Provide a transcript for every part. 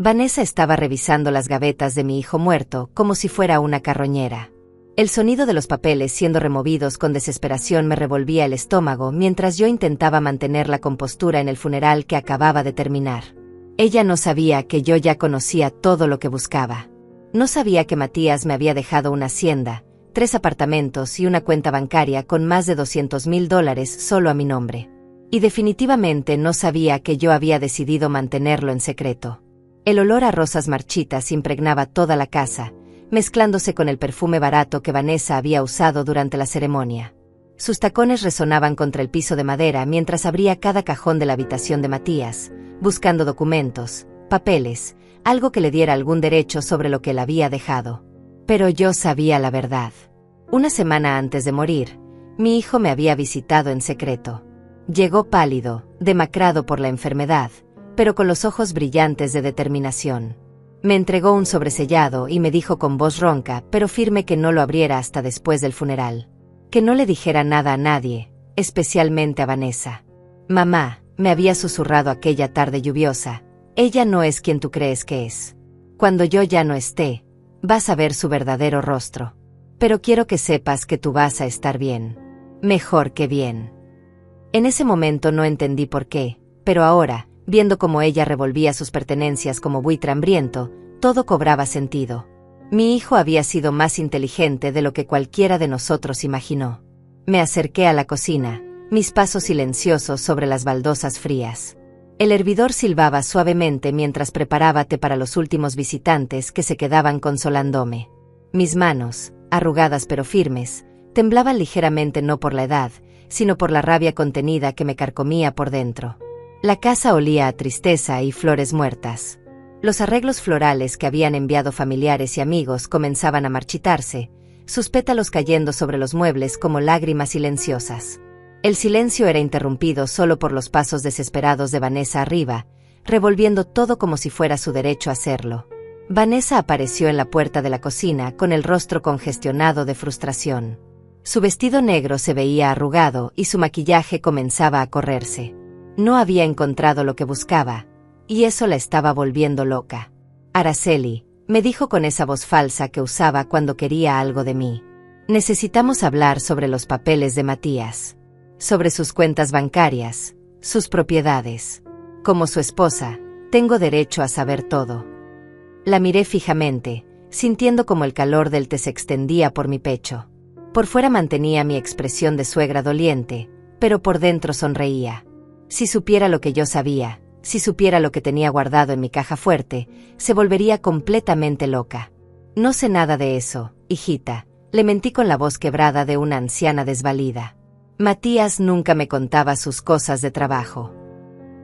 Vanessa estaba revisando las gavetas de mi hijo muerto como si fuera una carroñera. El sonido de los papeles siendo removidos con desesperación me revolvía el estómago mientras yo intentaba mantener la compostura en el funeral que acababa de terminar. Ella no sabía que yo ya conocía todo lo que buscaba. No sabía que Matías me había dejado una hacienda, 3 apartamentos y una cuenta bancaria con más de $200,000 solo a mi nombre. Y definitivamente no sabía que yo había decidido mantenerlo en secreto. El olor a rosas marchitas impregnaba toda la casa, mezclándose con el perfume barato que Vanessa había usado durante la ceremonia. Sus tacones resonaban contra el piso de madera mientras abría cada cajón de la habitación de Matías, buscando documentos, papeles, algo que le diera algún derecho sobre lo que él había dejado. Pero yo sabía la verdad. Una semana antes de morir, mi hijo me había visitado en secreto. Llegó pálido, demacrado por la enfermedad, pero con los ojos brillantes de determinación. Me entregó un sobresellado y me dijo con voz ronca pero firme que no lo abriera hasta después del funeral. Que no le dijera nada a nadie, especialmente a Vanessa. Mamá, me había susurrado aquella tarde lluviosa, ella no es quien tú crees que es. Cuando yo ya no esté, vas a ver su verdadero rostro. Pero quiero que sepas que tú vas a estar bien. Mejor que bien. En ese momento no entendí por qué, pero ahora, viendo cómo ella revolvía sus pertenencias como buitre hambriento, todo cobraba sentido. Mi hijo había sido más inteligente de lo que cualquiera de nosotros imaginó. Me acerqué a la cocina, mis pasos silenciosos sobre las baldosas frías. El hervidor silbaba suavemente mientras preparaba té para los últimos visitantes que se quedaban consolándome. Mis manos, arrugadas pero firmes, temblaban ligeramente no por la edad, sino por la rabia contenida que me carcomía por dentro. La casa olía a tristeza y flores muertas. Los arreglos florales que habían enviado familiares y amigos comenzaban a marchitarse, sus pétalos cayendo sobre los muebles como lágrimas silenciosas. El silencio era interrumpido solo por los pasos desesperados de Vanessa arriba, revolviendo todo como si fuera su derecho a hacerlo. Vanessa apareció en la puerta de la cocina con el rostro congestionado de frustración. Su vestido negro se veía arrugado y su maquillaje comenzaba a correrse. No había encontrado lo que buscaba, y eso la estaba volviendo loca. Araceli, me dijo con esa voz falsa que usaba cuando quería algo de mí. Necesitamos hablar sobre los papeles de Matías. Sobre sus cuentas bancarias, sus propiedades. Como su esposa, tengo derecho a saber todo. La miré fijamente, sintiendo como el calor del té se extendía por mi pecho. Por fuera mantenía mi expresión de suegra doliente, pero por dentro sonreía. Si supiera lo que yo sabía, si supiera lo que tenía guardado en mi caja fuerte, se volvería completamente loca. No sé nada de eso, hijita, le mentí con la voz quebrada de una anciana desvalida. Matías nunca me contaba sus cosas de trabajo.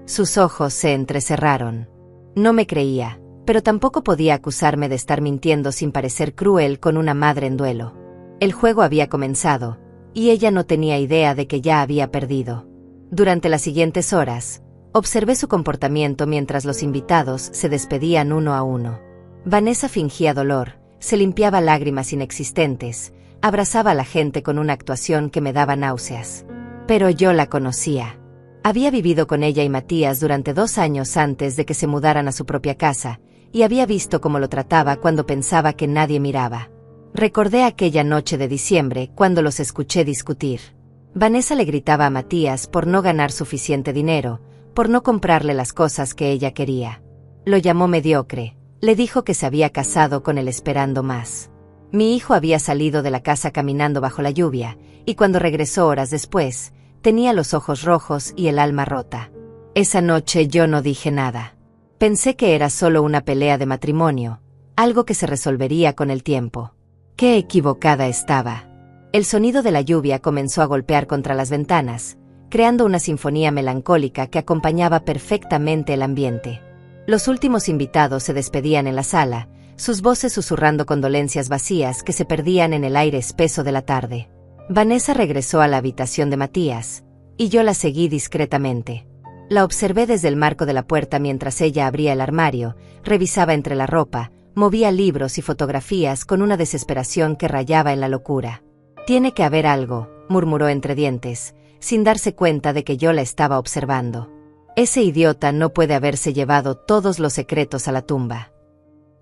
Sus ojos se entrecerraron. No me creía, pero tampoco podía acusarme de estar mintiendo sin parecer cruel con una madre en duelo. El juego había comenzado, y ella no tenía idea de que ya había perdido. Durante las siguientes horas, observé su comportamiento mientras los invitados se despedían uno a uno. Vanessa fingía dolor, se limpiaba lágrimas inexistentes, abrazaba a la gente con una actuación que me daba náuseas. Pero yo la conocía. Había vivido con ella y Matías durante 2 años antes de que se mudaran a su propia casa, y había visto cómo lo trataba cuando pensaba que nadie miraba. Recordé aquella noche de diciembre cuando los escuché discutir. Vanessa le gritaba a Matías por no ganar suficiente dinero, por no comprarle las cosas que ella quería. Lo llamó mediocre, le dijo que se había casado con él esperando más. Mi hijo había salido de la casa caminando bajo la lluvia, y cuando regresó horas después, tenía los ojos rojos y el alma rota. Esa noche yo no dije nada. Pensé que era solo una pelea de matrimonio, algo que se resolvería con el tiempo. ¡Qué equivocada estaba! El sonido de la lluvia comenzó a golpear contra las ventanas, creando una sinfonía melancólica que acompañaba perfectamente el ambiente. Los últimos invitados se despedían en la sala, sus voces susurrando condolencias vacías que se perdían en el aire espeso de la tarde. Vanessa regresó a la habitación de Matías, y yo la seguí discretamente. La observé desde el marco de la puerta mientras ella abría el armario, revisaba entre la ropa, movía libros y fotografías con una desesperación que rayaba en la locura. «Tiene que haber algo», murmuró entre dientes, sin darse cuenta de que yo la estaba observando. Ese idiota no puede haberse llevado todos los secretos a la tumba.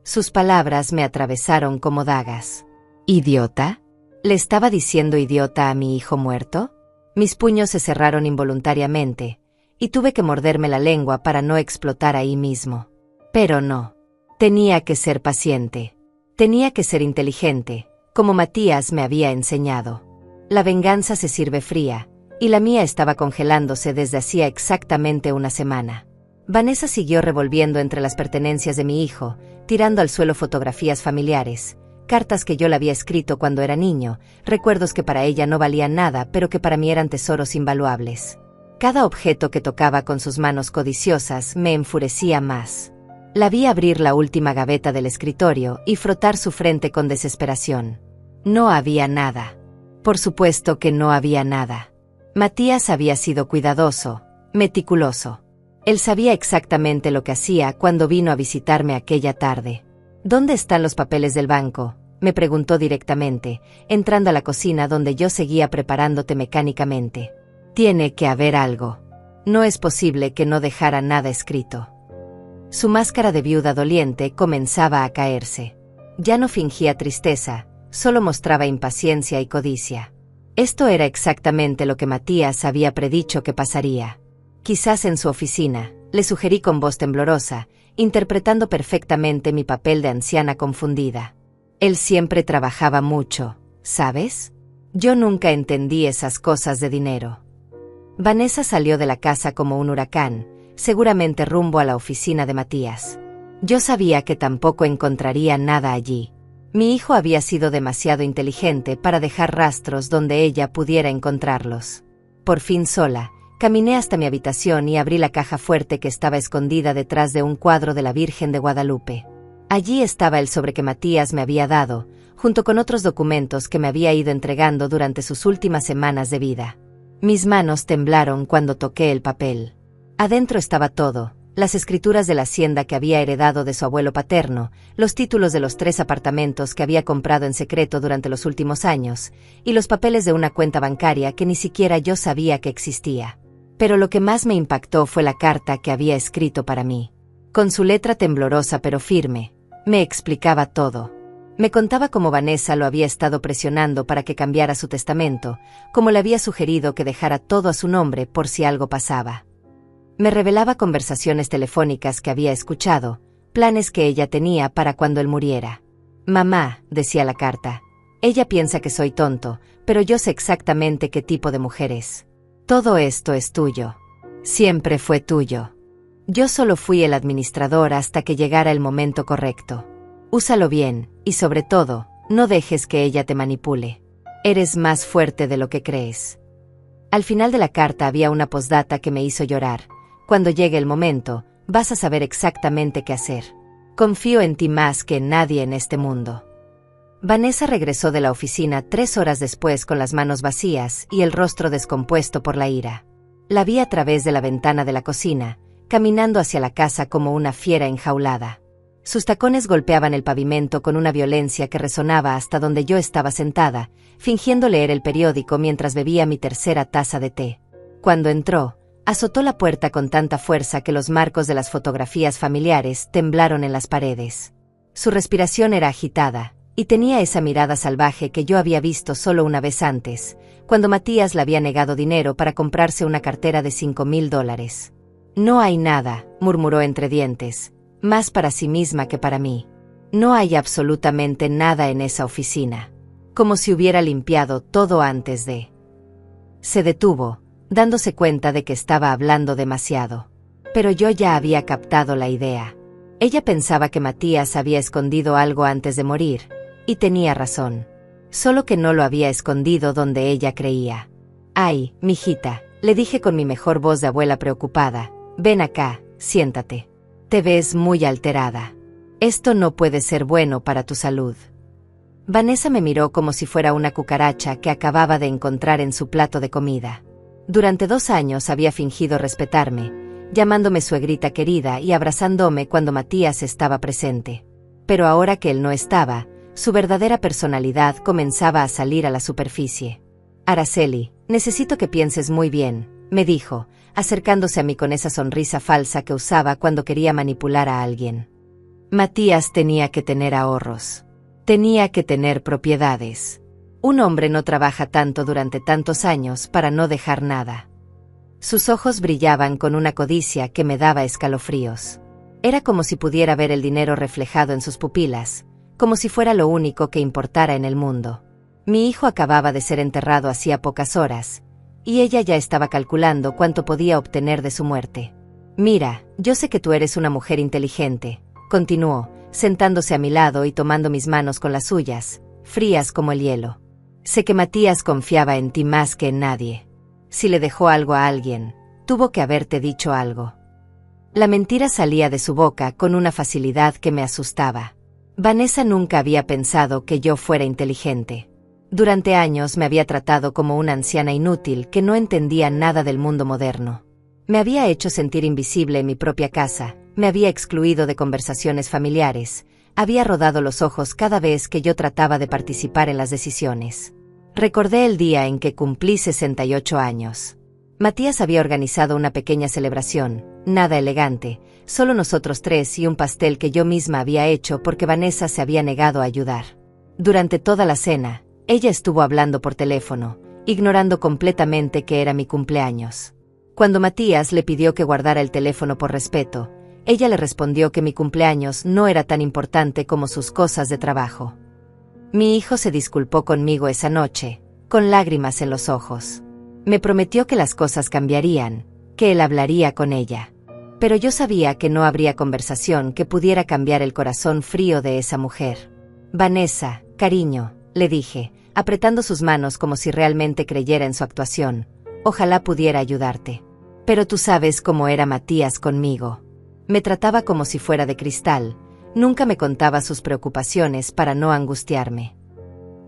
Sus palabras me atravesaron como dagas. ¿Idiota? ¿Le estaba diciendo idiota a mi hijo muerto? Mis puños se cerraron involuntariamente, y tuve que morderme la lengua para no explotar ahí mismo. Pero no. Tenía que ser paciente. Tenía que ser inteligente, como Matías me había enseñado. La venganza se sirve fría, y la mía estaba congelándose desde hacía exactamente una semana. Vanessa siguió revolviendo entre las pertenencias de mi hijo, tirando al suelo fotografías familiares, cartas que yo le había escrito cuando era niño, recuerdos que para ella no valían nada pero que para mí eran tesoros invaluables. Cada objeto que tocaba con sus manos codiciosas me enfurecía más. La vi abrir la última gaveta del escritorio y frotar su frente con desesperación. No había nada. Por supuesto que no había nada. Matías había sido cuidadoso, meticuloso. Él sabía exactamente lo que hacía cuando vino a visitarme aquella tarde. ¿Dónde están los papeles del banco?, me preguntó directamente, entrando a la cocina donde yo seguía preparándote mecánicamente. Tiene que haber algo. No es posible que no dejara nada escrito. Su máscara de viuda doliente comenzaba a caerse. Ya no fingía tristeza, solo mostraba impaciencia y codicia. Esto era exactamente lo que Matías había predicho que pasaría. Quizás en su oficina, le sugerí con voz temblorosa, interpretando perfectamente mi papel de anciana confundida. Él siempre trabajaba mucho, ¿sabes? Yo nunca entendí esas cosas de dinero. Vanessa salió de la casa como un huracán, seguramente rumbo a la oficina de Matías. Yo sabía que tampoco encontraría nada allí. Mi hijo había sido demasiado inteligente para dejar rastros donde ella pudiera encontrarlos. Por fin sola, caminé hasta mi habitación y abrí la caja fuerte que estaba escondida detrás de un cuadro de la Virgen de Guadalupe. Allí estaba el sobre que Matías me había dado, junto con otros documentos que me había ido entregando durante sus últimas semanas de vida. Mis manos temblaron cuando toqué el papel. Adentro estaba todo: las escrituras de la hacienda que había heredado de su abuelo paterno, los títulos de los 3 apartamentos que había comprado en secreto durante los últimos años, y los papeles de una cuenta bancaria que ni siquiera yo sabía que existía. Pero lo que más me impactó fue la carta que había escrito para mí. Con su letra temblorosa pero firme, me explicaba todo. Me contaba cómo Vanessa lo había estado presionando para que cambiara su testamento, cómo le había sugerido que dejara todo a su nombre por si algo pasaba. Me revelaba conversaciones telefónicas que había escuchado, planes que ella tenía para cuando él muriera. «Mamá», decía la carta, «ella piensa que soy tonto, pero yo sé exactamente qué tipo de mujer es. Todo esto es tuyo. Siempre fue tuyo. Yo solo fui el administrador hasta que llegara el momento correcto. Úsalo bien, y sobre todo, no dejes que ella te manipule. Eres más fuerte de lo que crees». Al final de la carta había una postdata que me hizo llorar. «Cuando llegue el momento, vas a saber exactamente qué hacer. Confío en ti más que en nadie en este mundo». Vanessa regresó de la oficina 3 horas después con las manos vacías y el rostro descompuesto por la ira. La vi a través de la ventana de la cocina, caminando hacia la casa como una fiera enjaulada. Sus tacones golpeaban el pavimento con una violencia que resonaba hasta donde yo estaba sentada, fingiendo leer el periódico mientras bebía mi 3ª taza de té. Cuando entró, azotó la puerta con tanta fuerza que los marcos de las fotografías familiares temblaron en las paredes. Su respiración era agitada, y tenía esa mirada salvaje que yo había visto solo una vez antes, cuando Matías le había negado dinero para comprarse una cartera de $5,000. «No hay nada», murmuró entre dientes, «más para sí misma que para mí. No hay absolutamente nada en esa oficina». Como si hubiera limpiado todo antes de... Se detuvo, dándose cuenta de que estaba hablando demasiado. Pero yo ya había captado la idea. Ella pensaba que Matías había escondido algo antes de morir, y tenía razón. Solo que no lo había escondido donde ella creía. «Ay, mijita», le dije con mi mejor voz de abuela preocupada, «ven acá, siéntate. Te ves muy alterada. Esto no puede ser bueno para tu salud». Vanessa me miró como si fuera una cucaracha que acababa de encontrar en su plato de comida. Durante 2 años había fingido respetarme, llamándome suegrita querida y abrazándome cuando Matías estaba presente. Pero ahora que él no estaba, su verdadera personalidad comenzaba a salir a la superficie. «Araceli, necesito que pienses muy bien», me dijo, acercándose a mí con esa sonrisa falsa que usaba cuando quería manipular a alguien. Matías tenía que tener ahorros. Tenía que tener propiedades. Un hombre no trabaja tanto durante tantos años para no dejar nada. Sus ojos brillaban con una codicia que me daba escalofríos. Era como si pudiera ver el dinero reflejado en sus pupilas, como si fuera lo único que importara en el mundo. Mi hijo acababa de ser enterrado hacía pocas horas, y ella ya estaba calculando cuánto podía obtener de su muerte. Mira, yo sé que tú eres una mujer inteligente, continuó, sentándose a mi lado y tomando mis manos con las suyas, frías como el hielo. Sé que Matías confiaba en ti más que en nadie. Si le dejó algo a alguien, tuvo que haberte dicho algo. La mentira salía de su boca con una facilidad que me asustaba. Vanessa nunca había pensado que yo fuera inteligente. Durante años me había tratado como una anciana inútil que no entendía nada del mundo moderno. Me había hecho sentir invisible en mi propia casa, me había excluido de conversaciones familiares, había rodado los ojos cada vez que yo trataba de participar en las decisiones. Recordé el día en que cumplí 68 años. Matías había organizado una pequeña celebración, nada elegante, solo nosotros tres y un pastel que yo misma había hecho porque Vanessa se había negado a ayudar. Durante toda la cena, ella estuvo hablando por teléfono, ignorando completamente que era mi cumpleaños. Cuando Matías le pidió que guardara el teléfono por respeto, ella le respondió que mi cumpleaños no era tan importante como sus cosas de trabajo. Mi hijo se disculpó conmigo esa noche, con lágrimas en los ojos. Me prometió que las cosas cambiarían, que él hablaría con ella. Pero yo sabía que no habría conversación que pudiera cambiar el corazón frío de esa mujer. Vanessa, cariño, le dije, apretando sus manos como si realmente creyera en su actuación. Ojalá pudiera ayudarte. Pero tú sabes cómo era Matías conmigo. Me trataba como si fuera de cristal, nunca me contaba sus preocupaciones para no angustiarme.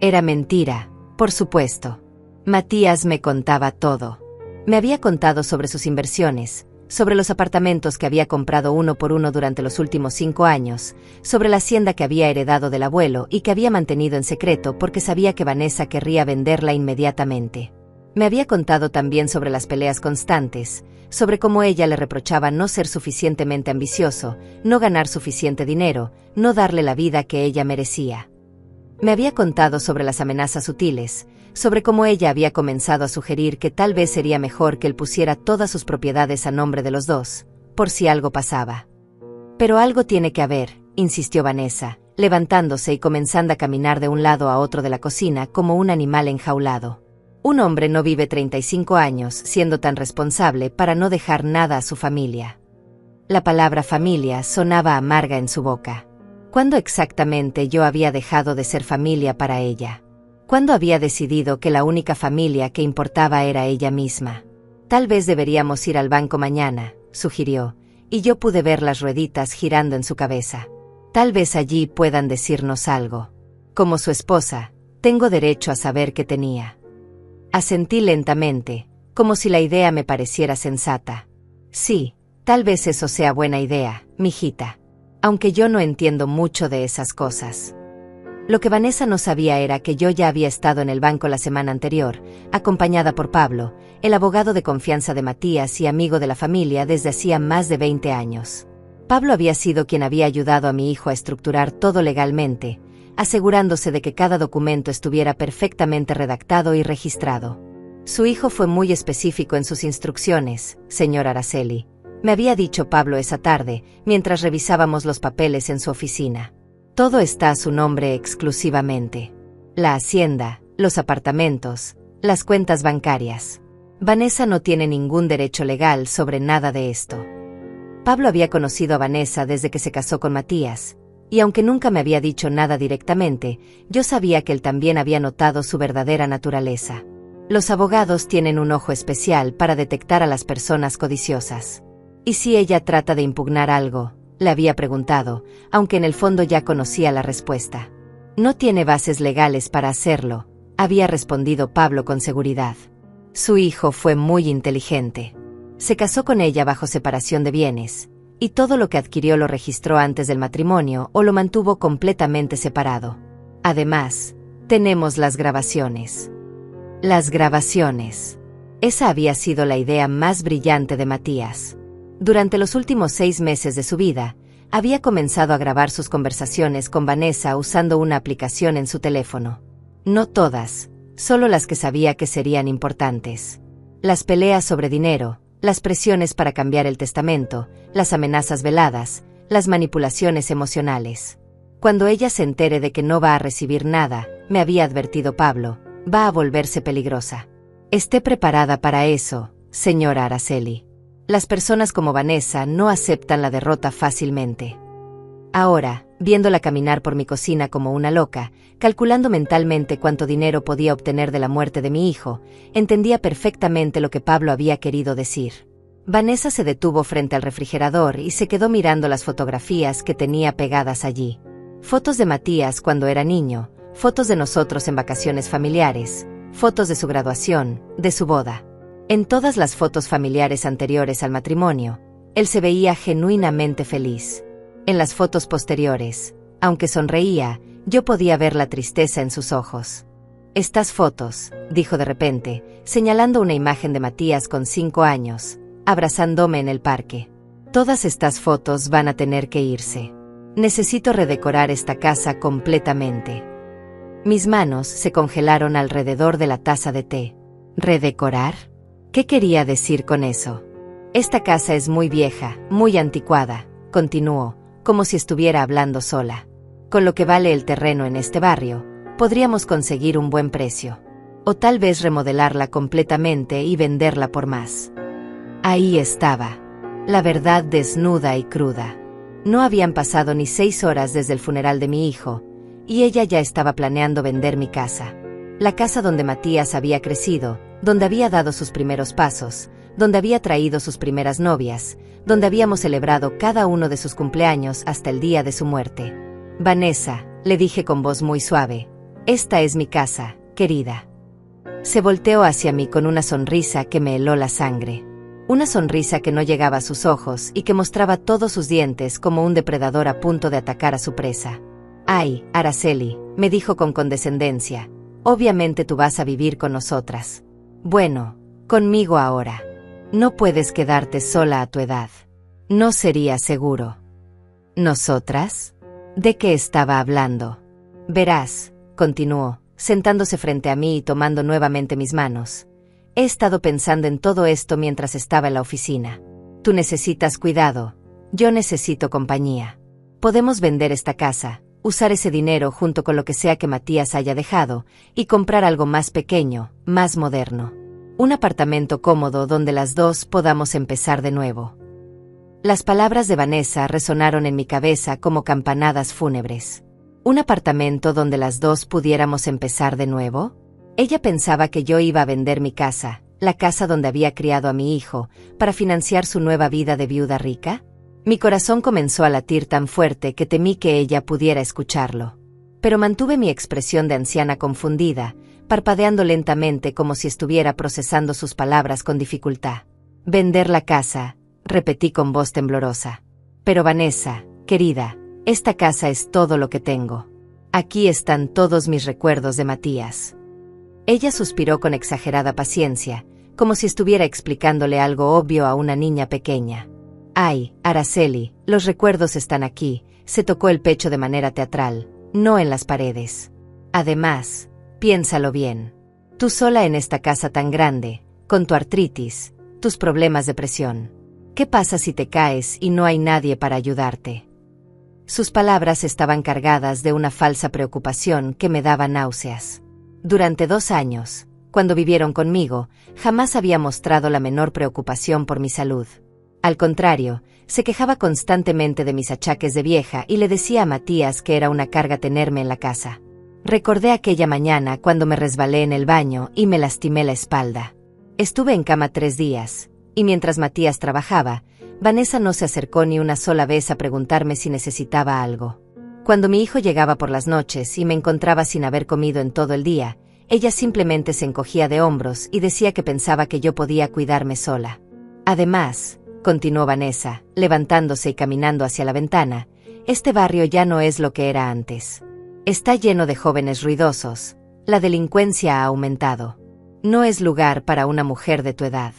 Era mentira, por supuesto. Matías me contaba todo. Me había contado sobre sus inversiones, sobre los apartamentos que había comprado uno por uno durante los últimos 5 años, sobre la hacienda que había heredado del abuelo y que había mantenido en secreto porque sabía que Vanessa querría venderla inmediatamente. Me había contado también sobre las peleas constantes, sobre cómo ella le reprochaba no ser suficientemente ambicioso, no ganar suficiente dinero, no darle la vida que ella merecía. Me había contado sobre las amenazas sutiles, sobre cómo ella había comenzado a sugerir que tal vez sería mejor que él pusiera todas sus propiedades a nombre de los dos, por si algo pasaba. Pero algo tiene que haber, insistió Vanessa, levantándose y comenzando a caminar de un lado a otro de la cocina como un animal enjaulado. Un hombre no vive 35 años siendo tan responsable para no dejar nada a su familia. La palabra familia sonaba amarga en su boca. ¿Cuándo exactamente yo había dejado de ser familia para ella? ¿Cuándo había decidido que la única familia que importaba era ella misma? Tal vez deberíamos ir al banco mañana, sugirió, y yo pude ver las rueditas girando en su cabeza. Tal vez allí puedan decirnos algo. Como su esposa, tengo derecho a saber qué tenía. Asentí lentamente, como si la idea me pareciera sensata. Sí, tal vez eso sea buena idea, mijita. Aunque yo no entiendo mucho de esas cosas. Lo que Vanessa no sabía era que yo ya había estado en el banco la semana anterior, acompañada por Pablo, el abogado de confianza de Matías y amigo de la familia desde hacía más de 20 años. Pablo había sido quien había ayudado a mi hijo a estructurar todo legalmente, asegurándose de que cada documento estuviera perfectamente redactado y registrado. Su hijo fue muy específico en sus instrucciones, señor Araceli. Me había dicho Pablo esa tarde, mientras revisábamos los papeles en su oficina. Todo está a su nombre exclusivamente. La hacienda, los apartamentos, las cuentas bancarias. Vanessa no tiene ningún derecho legal sobre nada de esto. Pablo había conocido a Vanessa desde que se casó con Matías, y aunque nunca me había dicho nada directamente, yo sabía que él también había notado su verdadera naturaleza. Los abogados tienen un ojo especial para detectar a las personas codiciosas. ¿Y si ella trata de impugnar algo?, le había preguntado, aunque en el fondo ya conocía la respuesta. No tiene bases legales para hacerlo, había respondido Pablo con seguridad. Su hijo fue muy inteligente. Se casó con ella bajo separación de bienes, y todo lo que adquirió lo registró antes del matrimonio o lo mantuvo completamente separado. Además, tenemos las grabaciones. Las grabaciones. Esa había sido la idea más brillante de Matías. Durante los últimos 6 meses de su vida, había comenzado a grabar sus conversaciones con Vanessa usando una aplicación en su teléfono. No todas, solo las que sabía que serían importantes. Las peleas sobre dinero, las presiones para cambiar el testamento, las amenazas veladas, las manipulaciones emocionales. Cuando ella se entere de que no va a recibir nada, me había advertido Pablo, va a volverse peligrosa. Esté preparada para eso, señora Araceli. Las personas como Vanessa no aceptan la derrota fácilmente. Ahora, viéndola caminar por mi cocina como una loca, calculando mentalmente cuánto dinero podía obtener de la muerte de mi hijo, entendía perfectamente lo que Pablo había querido decir. Vanessa se detuvo frente al refrigerador y se quedó mirando las fotografías que tenía pegadas allí. Fotos de Matías cuando era niño, fotos de nosotros en vacaciones familiares, fotos de su graduación, de su boda. En todas las fotos familiares anteriores al matrimonio, él se veía genuinamente feliz. En las fotos posteriores, aunque sonreía, yo podía ver la tristeza en sus ojos. Estas fotos, dijo de repente, señalando una imagen de Matías con 5 años, abrazándome en el parque. Todas estas fotos van a tener que irse. Necesito redecorar esta casa completamente. Mis manos se congelaron alrededor de la taza de té. ¿Redecorar? ¿Qué quería decir con eso? Esta casa es muy vieja, muy anticuada, continuó, como si estuviera hablando sola. Con lo que vale el terreno en este barrio, podríamos conseguir un buen precio. O tal vez remodelarla completamente y venderla por más. Ahí estaba. La verdad desnuda y cruda. No habían pasado ni 6 horas desde el funeral de mi hijo, y ella ya estaba planeando vender mi casa. La casa donde Matías había crecido, donde había dado sus primeros pasos, donde había traído sus primeras novias, donde habíamos celebrado cada uno de sus cumpleaños hasta el día de su muerte. Vanessa, le dije con voz muy suave, esta es mi casa, querida. Se volteó hacia mí con una sonrisa que me heló la sangre. Una sonrisa que no llegaba a sus ojos y que mostraba todos sus dientes como un depredador a punto de atacar a su presa. Ay, Araceli, me dijo con condescendencia, obviamente tú vas a vivir con nosotras. Bueno, conmigo ahora. No puedes quedarte sola a tu edad. No sería seguro. ¿Nosotras? ¿De qué estaba hablando? Verás, continuó, sentándose frente a mí y tomando nuevamente mis manos. He estado pensando en todo esto mientras estaba en la oficina. Tú necesitas cuidado. Yo necesito compañía. Podemos vender esta casa, usar ese dinero junto con lo que sea que Matías haya dejado, y comprar algo más pequeño, más moderno. Un apartamento cómodo donde las dos podamos empezar de nuevo. Las palabras de Vanessa resonaron en mi cabeza como campanadas fúnebres. ¿Un apartamento donde las dos pudiéramos empezar de nuevo? Ella pensaba que yo iba a vender mi casa, la casa donde había criado a mi hijo, para financiar su nueva vida de viuda rica. Mi corazón comenzó a latir tan fuerte que temí que ella pudiera escucharlo. Pero mantuve mi expresión de anciana confundida, parpadeando lentamente como si estuviera procesando sus palabras con dificultad. Vender la casa, repetí con voz temblorosa. Pero Vanessa, querida, esta casa es todo lo que tengo. Aquí están todos mis recuerdos de Matías. Ella suspiró con exagerada paciencia, como si estuviera explicándole algo obvio a una niña pequeña. Ay, Araceli, los recuerdos están aquí, se tocó el pecho de manera teatral, no en las paredes. Además, piénsalo bien. Tú sola en esta casa tan grande, con tu artritis, tus problemas de presión. ¿Qué pasa si te caes y no hay nadie para ayudarte? Sus palabras estaban cargadas de una falsa preocupación que me daba náuseas. Durante 2 años, cuando vivieron conmigo, jamás había mostrado la menor preocupación por mi salud. Al contrario, se quejaba constantemente de mis achaques de vieja y le decía a Matías que era una carga tenerme en la casa. Recordé aquella mañana cuando me resbalé en el baño y me lastimé la espalda. Estuve en cama 3 días, y mientras Matías trabajaba, Vanessa no se acercó ni una sola vez a preguntarme si necesitaba algo. Cuando mi hijo llegaba por las noches y me encontraba sin haber comido en todo el día, ella simplemente se encogía de hombros y decía que pensaba que yo podía cuidarme sola. Además, continuó Vanessa, levantándose y caminando hacia la ventana, este barrio ya no es lo que era antes. Está lleno de jóvenes ruidosos, la delincuencia ha aumentado. No es lugar para una mujer de tu edad.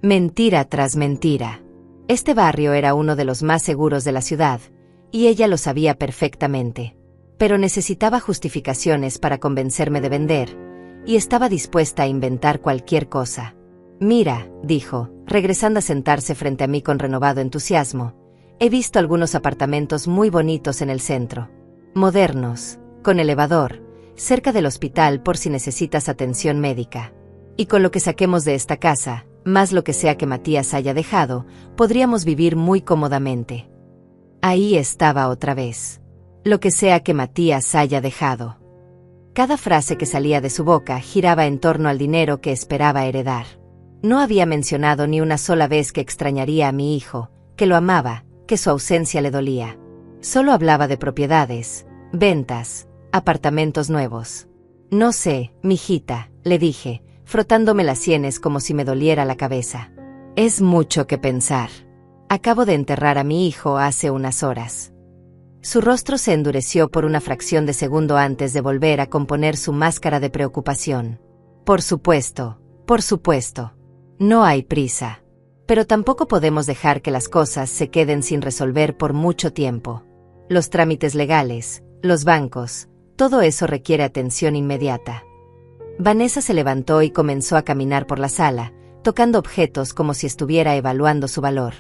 Mentira tras mentira. Este barrio era uno de los más seguros de la ciudad, y ella lo sabía perfectamente. Pero necesitaba justificaciones para convencerme de vender, y estaba dispuesta a inventar cualquier cosa. Mira, dijo, regresando a sentarse frente a mí con renovado entusiasmo, he visto algunos apartamentos muy bonitos en el centro. Modernos, con elevador, cerca del hospital por si necesitas atención médica. Y con lo que saquemos de esta casa, más lo que sea que Matías haya dejado, podríamos vivir muy cómodamente. Ahí estaba otra vez. Lo que sea que Matías haya dejado. Cada frase que salía de su boca giraba en torno al dinero que esperaba heredar. No había mencionado ni una sola vez que extrañaría a mi hijo, que lo amaba, que su ausencia le dolía. Solo hablaba de propiedades, ventas, apartamentos nuevos. No sé, mijita, le dije, frotándome las sienes como si me doliera la cabeza. Es mucho que pensar. Acabo de enterrar a mi hijo hace unas horas. Su rostro se endureció por una fracción de segundo antes de volver a componer su máscara de preocupación. Por supuesto. No hay prisa. Pero tampoco podemos dejar que las cosas se queden sin resolver por mucho tiempo. Los trámites legales, los bancos, todo eso requiere atención inmediata. Vanessa se levantó y comenzó a caminar por la sala, tocando objetos como si estuviera evaluando su valor.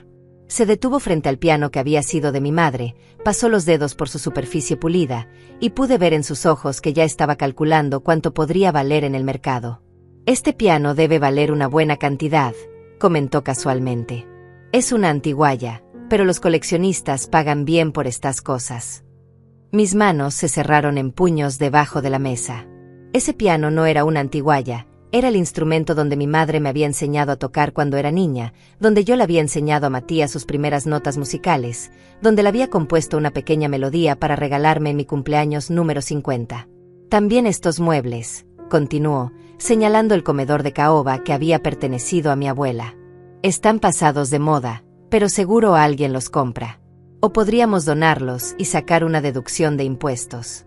Se detuvo frente al piano que había sido de mi madre, pasó los dedos por su superficie pulida, y pude ver en sus ojos que ya estaba calculando cuánto podría valer en el mercado. Este piano debe valer una buena cantidad, comentó casualmente. Es una antiguaya, pero los coleccionistas pagan bien por estas cosas. Mis manos se cerraron en puños debajo de la mesa. Ese piano no era una antiguaya, era el instrumento donde mi madre me había enseñado a tocar cuando era niña, donde yo le había enseñado a Matías sus primeras notas musicales, donde le había compuesto una pequeña melodía para regalarme en mi cumpleaños número 50. También estos muebles, continuó, señalando el comedor de caoba que había pertenecido a mi abuela. Están pasados de moda, pero seguro alguien los compra. O podríamos donarlos y sacar una deducción de impuestos.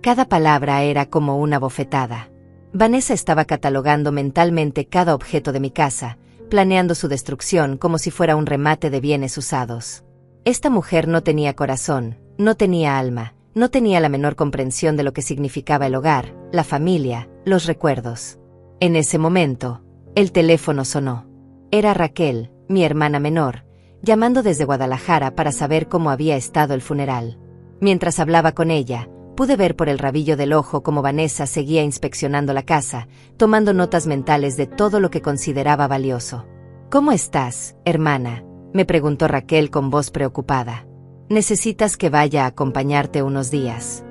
Cada palabra era como una bofetada. Vanessa estaba catalogando mentalmente cada objeto de mi casa, planeando su destrucción como si fuera un remate de bienes usados. Esta mujer no tenía corazón, no tenía alma, no tenía la menor comprensión de lo que significaba el hogar, la familia, los recuerdos. En ese momento, el teléfono sonó. Era Raquel, mi hermana menor, llamando desde Guadalajara para saber cómo había estado el funeral. Mientras hablaba con ella, pude ver por el rabillo del ojo cómo Vanessa seguía inspeccionando la casa, tomando notas mentales de todo lo que consideraba valioso. ¿Cómo estás, hermana?, me preguntó Raquel con voz preocupada. ¿Necesitas que vaya a acompañarte unos días?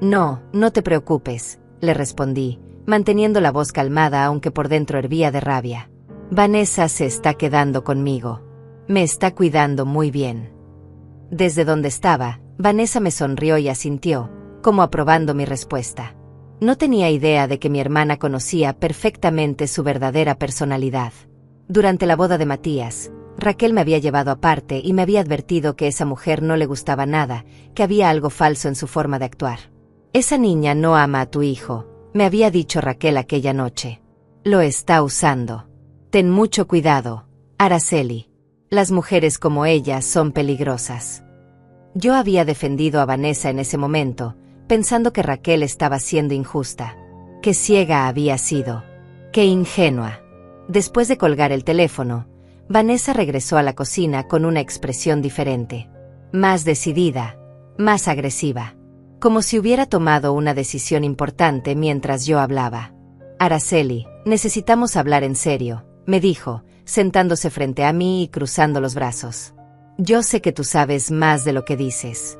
No, no te preocupes, le respondí, manteniendo la voz calmada aunque por dentro hervía de rabia. Vanessa se está quedando conmigo. Me está cuidando muy bien. Desde donde estaba, Vanessa me sonrió y asintió, como aprobando mi respuesta. No tenía idea de que mi hermana conocía perfectamente su verdadera personalidad. Durante la boda de Matías, Raquel me había llevado aparte y me había advertido que esa mujer no le gustaba nada, que había algo falso en su forma de actuar. Esa niña no ama a tu hijo, me había dicho Raquel aquella noche. Lo está usando. Ten mucho cuidado, Araceli. Las mujeres como ella son peligrosas. Yo había defendido a Vanessa en ese momento, pensando que Raquel estaba siendo injusta. Qué ciega había sido. Qué ingenua. Después de colgar el teléfono, Vanessa regresó a la cocina con una expresión diferente. Más decidida, más agresiva. Como si hubiera tomado una decisión importante mientras yo hablaba. Araceli, necesitamos hablar en serio, me dijo, sentándose frente a mí y cruzando los brazos. Yo sé que tú sabes más de lo que dices.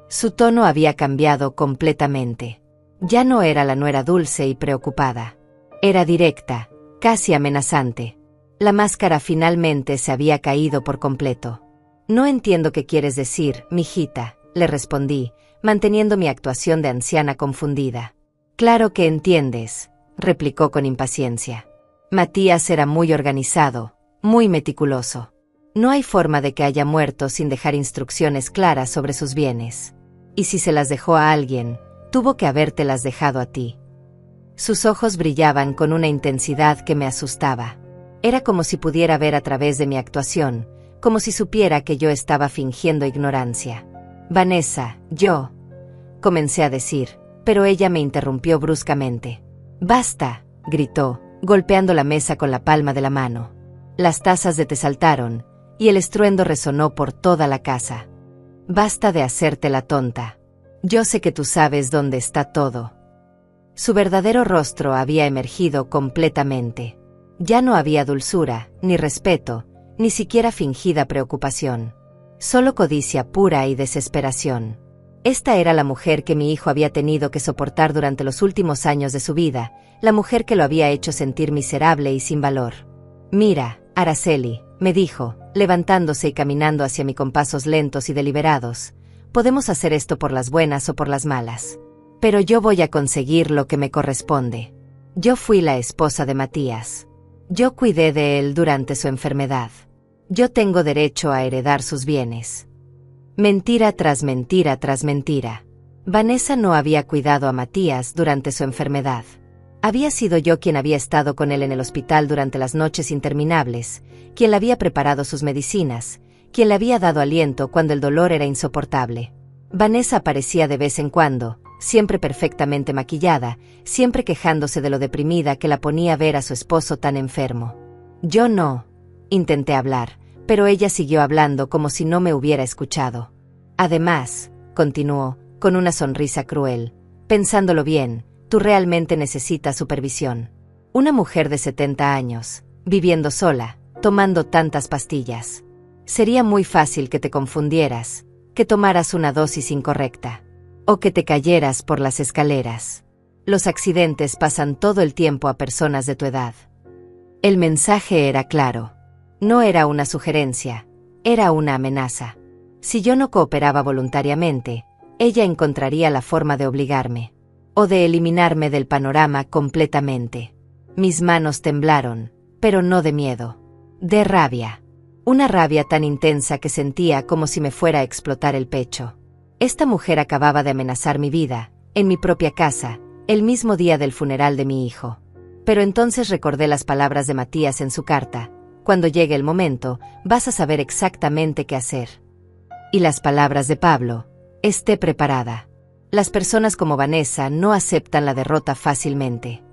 Su tono había cambiado completamente. Ya no era la nuera dulce y preocupada. Era directa, casi amenazante. La máscara finalmente se había caído por completo. No entiendo qué quieres decir, mijita, le respondí, manteniendo mi actuación de anciana confundida. Claro que entiendes, replicó con impaciencia. Matías era muy organizado, muy meticuloso. No hay forma de que haya muerto sin dejar instrucciones claras sobre sus bienes. Y si se las dejó a alguien, tuvo que habértelas dejado a ti. Sus ojos brillaban con una intensidad que me asustaba. Era como si pudiera ver a través de mi actuación, como si supiera que yo estaba fingiendo ignorancia. Vanessa, yo... comencé a decir, pero ella me interrumpió bruscamente. «Basta», gritó, golpeando la mesa con la palma de la mano. Las tazas de té saltaron, y el estruendo resonó por toda la casa. «Basta de hacerte la tonta. Yo sé que tú sabes dónde está todo». Su verdadero rostro había emergido completamente. Ya no había dulzura, ni respeto, ni siquiera fingida preocupación. Solo codicia pura y desesperación. Esta era la mujer que mi hijo había tenido que soportar durante los últimos años de su vida, la mujer que lo había hecho sentir miserable y sin valor. «Mira, Araceli», me dijo, levantándose y caminando hacia mí con pasos lentos y deliberados, «podemos hacer esto por las buenas o por las malas. Pero yo voy a conseguir lo que me corresponde. Yo fui la esposa de Matías. Yo cuidé de él durante su enfermedad. Yo tengo derecho a heredar sus bienes». Mentira tras mentira tras mentira. Vanessa no había cuidado a Matías durante su enfermedad. Había sido yo quien había estado con él en el hospital durante las noches interminables, quien le había preparado sus medicinas, quien le había dado aliento cuando el dolor era insoportable. Vanessa aparecía de vez en cuando, siempre perfectamente maquillada, siempre quejándose de lo deprimida que la ponía ver a su esposo tan enfermo. Yo no. Intenté hablar, pero ella siguió hablando como si no me hubiera escuchado. Además, continuó, con una sonrisa cruel, pensándolo bien, tú realmente necesitas supervisión. Una mujer de 70 años, viviendo sola, tomando tantas pastillas. Sería muy fácil que te confundieras, que tomaras una dosis incorrecta, o que te cayeras por las escaleras. Los accidentes pasan todo el tiempo a personas de tu edad. El mensaje era claro. No era una sugerencia, era una amenaza. Si yo no cooperaba voluntariamente, ella encontraría la forma de obligarme, o de eliminarme del panorama completamente. Mis manos temblaron, pero no de miedo, de rabia. Una rabia tan intensa que sentía como si me fuera a explotar el pecho. Esta mujer acababa de amenazar mi vida, en mi propia casa, el mismo día del funeral de mi hijo. Pero entonces recordé las palabras de Matías en su carta: cuando llegue el momento, vas a saber exactamente qué hacer. Y las palabras de Pablo: esté preparada. Las personas como Vanessa no aceptan la derrota fácilmente.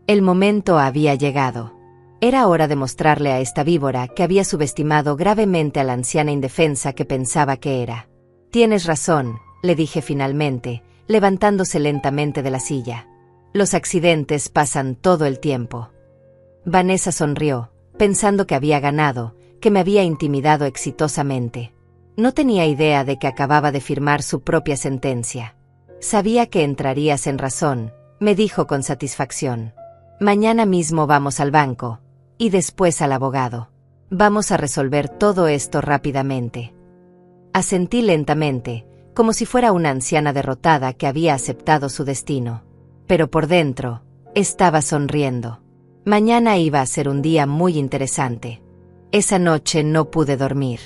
El momento había llegado. Era hora de mostrarle a esta víbora que había subestimado gravemente a la anciana indefensa que pensaba que era. Tienes razón, le dije finalmente, levantándose lentamente de la silla. Los accidentes pasan todo el tiempo. Vanessa sonrió, pensando que había ganado, que me había intimidado exitosamente. No tenía idea de que acababa de firmar su propia sentencia. Sabía que entrarías en razón, me dijo con satisfacción. Mañana mismo vamos al banco, y después al abogado. Vamos a resolver todo esto rápidamente. Asentí lentamente, como si fuera una anciana derrotada que había aceptado su destino. Pero por dentro, estaba sonriendo. Mañana iba a ser un día muy interesante. Esa noche no pude dormir.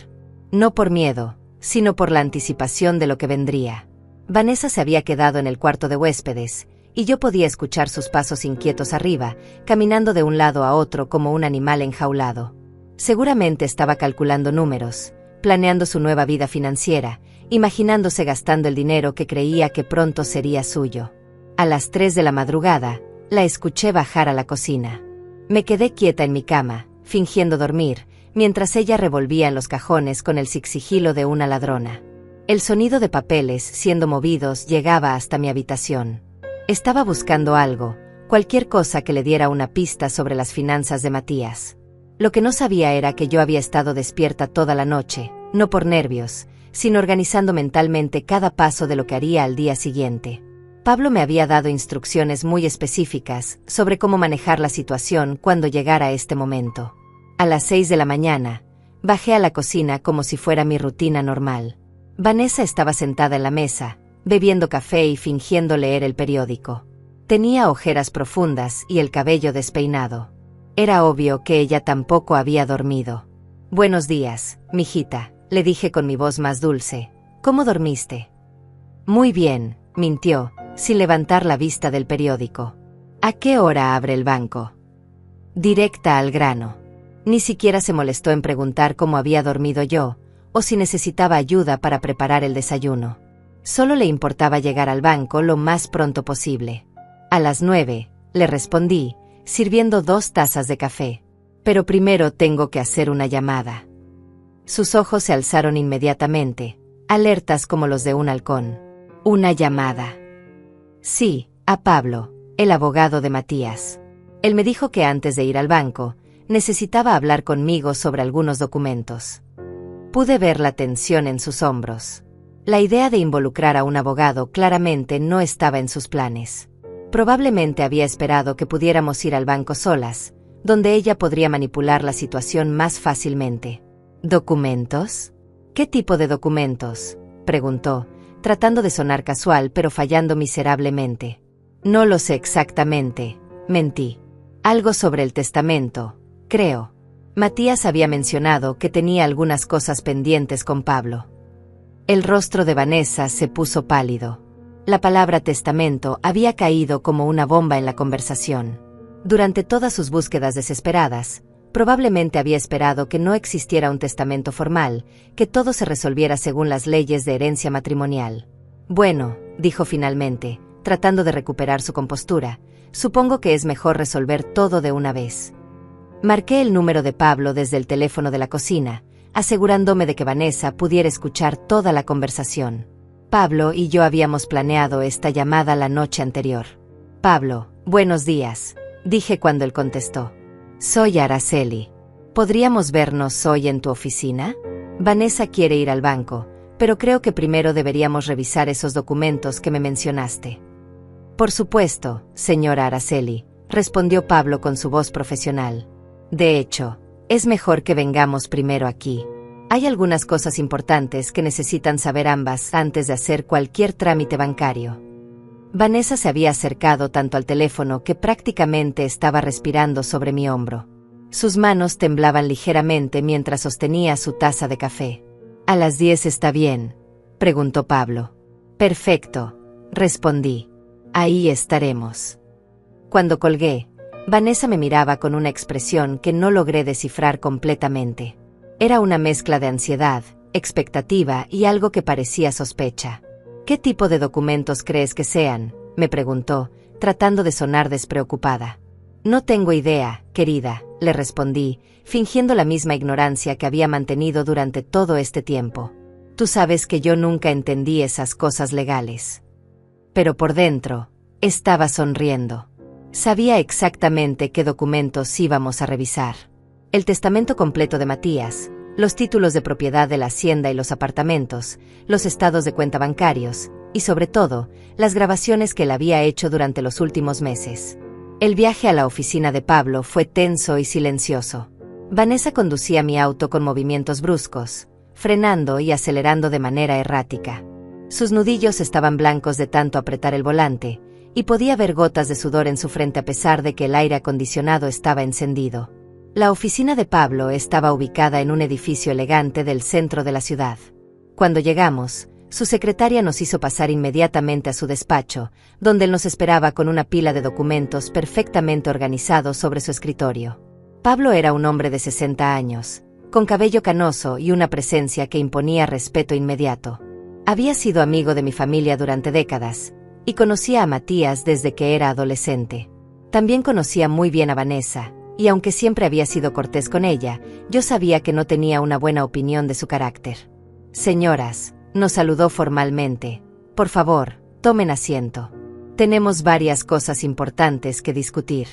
No por miedo, sino por la anticipación de lo que vendría. Vanessa se había quedado en el cuarto de huéspedes, y yo podía escuchar sus pasos inquietos arriba, caminando de un lado a otro como un animal enjaulado. Seguramente estaba calculando números, planeando su nueva vida financiera, imaginándose gastando el dinero que creía que pronto sería suyo. A las 3 de la madrugada, la escuché bajar a la cocina. Me quedé quieta en mi cama, fingiendo dormir, mientras ella revolvía en los cajones con el sigilo de una ladrona. El sonido de papeles siendo movidos llegaba hasta mi habitación. Estaba buscando algo, cualquier cosa que le diera una pista sobre las finanzas de Matías. Lo que no sabía era que yo había estado despierta toda la noche, no por nervios, sino organizando mentalmente cada paso de lo que haría al día siguiente. Pablo me había dado instrucciones muy específicas sobre cómo manejar la situación cuando llegara este momento. A las 6 de la mañana, bajé a la cocina como si fuera mi rutina normal. Vanessa estaba sentada en la mesa, bebiendo café y fingiendo leer el periódico. Tenía ojeras profundas y el cabello despeinado. Era obvio que ella tampoco había dormido. «Buenos días, mijita», le dije con mi voz más dulce. «¿Cómo dormiste?» «Muy bien», mintió, sin levantar la vista del periódico. ¿A qué hora abre el banco? Directa al grano. Ni siquiera se molestó en preguntar cómo había dormido yo, o si necesitaba ayuda para preparar el desayuno. Solo le importaba llegar al banco lo más pronto posible. A las 9, le respondí, sirviendo 2 tazas de café. Pero primero tengo que hacer una llamada. Sus ojos se alzaron inmediatamente, alertas como los de un halcón. ¿Una llamada? Sí, a Pablo, el abogado de Matías. Él me dijo que antes de ir al banco, necesitaba hablar conmigo sobre algunos documentos. Pude ver la tensión en sus hombros. La idea de involucrar a un abogado claramente no estaba en sus planes. Probablemente había esperado que pudiéramos ir al banco solas, donde ella podría manipular la situación más fácilmente. ¿Documentos? ¿Qué tipo de documentos?, preguntó, tratando de sonar casual pero fallando miserablemente. No lo sé exactamente, mentí. Algo sobre el testamento, creo. Matías había mencionado que tenía algunas cosas pendientes con Pablo. El rostro de Vanessa se puso pálido. La palabra testamento había caído como una bomba en la conversación. Durante todas sus búsquedas desesperadas, probablemente había esperado que no existiera un testamento formal, que todo se resolviera según las leyes de herencia matrimonial. Bueno, dijo finalmente, tratando de recuperar su compostura, supongo que es mejor resolver todo de una vez. Marqué el número de Pablo desde el teléfono de la cocina, asegurándome de que Vanessa pudiera escuchar toda la conversación. Pablo y yo habíamos planeado esta llamada la noche anterior. Pablo, buenos días, dije cuando él contestó. Soy Araceli. ¿Podríamos vernos hoy en tu oficina? Vanessa quiere ir al banco, pero creo que primero deberíamos revisar esos documentos que me mencionaste. Por supuesto, señora Araceli, respondió Pablo con su voz profesional. De hecho, es mejor que vengamos primero aquí. Hay algunas cosas importantes que necesitan saber ambas antes de hacer cualquier trámite bancario. Vanessa se había acercado tanto al teléfono que prácticamente estaba respirando sobre mi hombro. Sus manos temblaban ligeramente mientras sostenía su taza de café. ¿A las 10 está bien?, preguntó Pablo. Perfecto, respondí. Ahí estaremos. Cuando colgué, Vanessa me miraba con una expresión que no logré descifrar completamente. Era una mezcla de ansiedad, expectativa y algo que parecía sospecha. ¿Qué tipo de documentos crees que sean?, me preguntó, tratando de sonar despreocupada. No tengo idea, querida, le respondí, fingiendo la misma ignorancia que había mantenido durante todo este tiempo. Tú sabes que yo nunca entendí esas cosas legales. Pero por dentro, estaba sonriendo. Sabía exactamente qué documentos íbamos a revisar. El testamento completo de Matías, los títulos de propiedad de la hacienda y los apartamentos, los estados de cuenta bancarios, y sobre todo, las grabaciones que él había hecho durante los últimos meses. El viaje a la oficina de Pablo fue tenso y silencioso. Vanessa conducía mi auto con movimientos bruscos, frenando y acelerando de manera errática. Sus nudillos estaban blancos de tanto apretar el volante, y podía ver gotas de sudor en su frente a pesar de que el aire acondicionado estaba encendido. La oficina de Pablo estaba ubicada en un edificio elegante del centro de la ciudad. Cuando llegamos, su secretaria nos hizo pasar inmediatamente a su despacho, donde él nos esperaba con una pila de documentos perfectamente organizados sobre su escritorio. Pablo era un hombre de 60 años, con cabello canoso y una presencia que imponía respeto inmediato. Había sido amigo de mi familia durante décadas, y conocía a Matías desde que era adolescente. También conocía muy bien a Vanessa, y aunque siempre había sido cortés con ella, yo sabía que no tenía una buena opinión de su carácter. Señoras, nos saludó formalmente. Por favor, tomen asiento. Tenemos varias cosas importantes que discutir.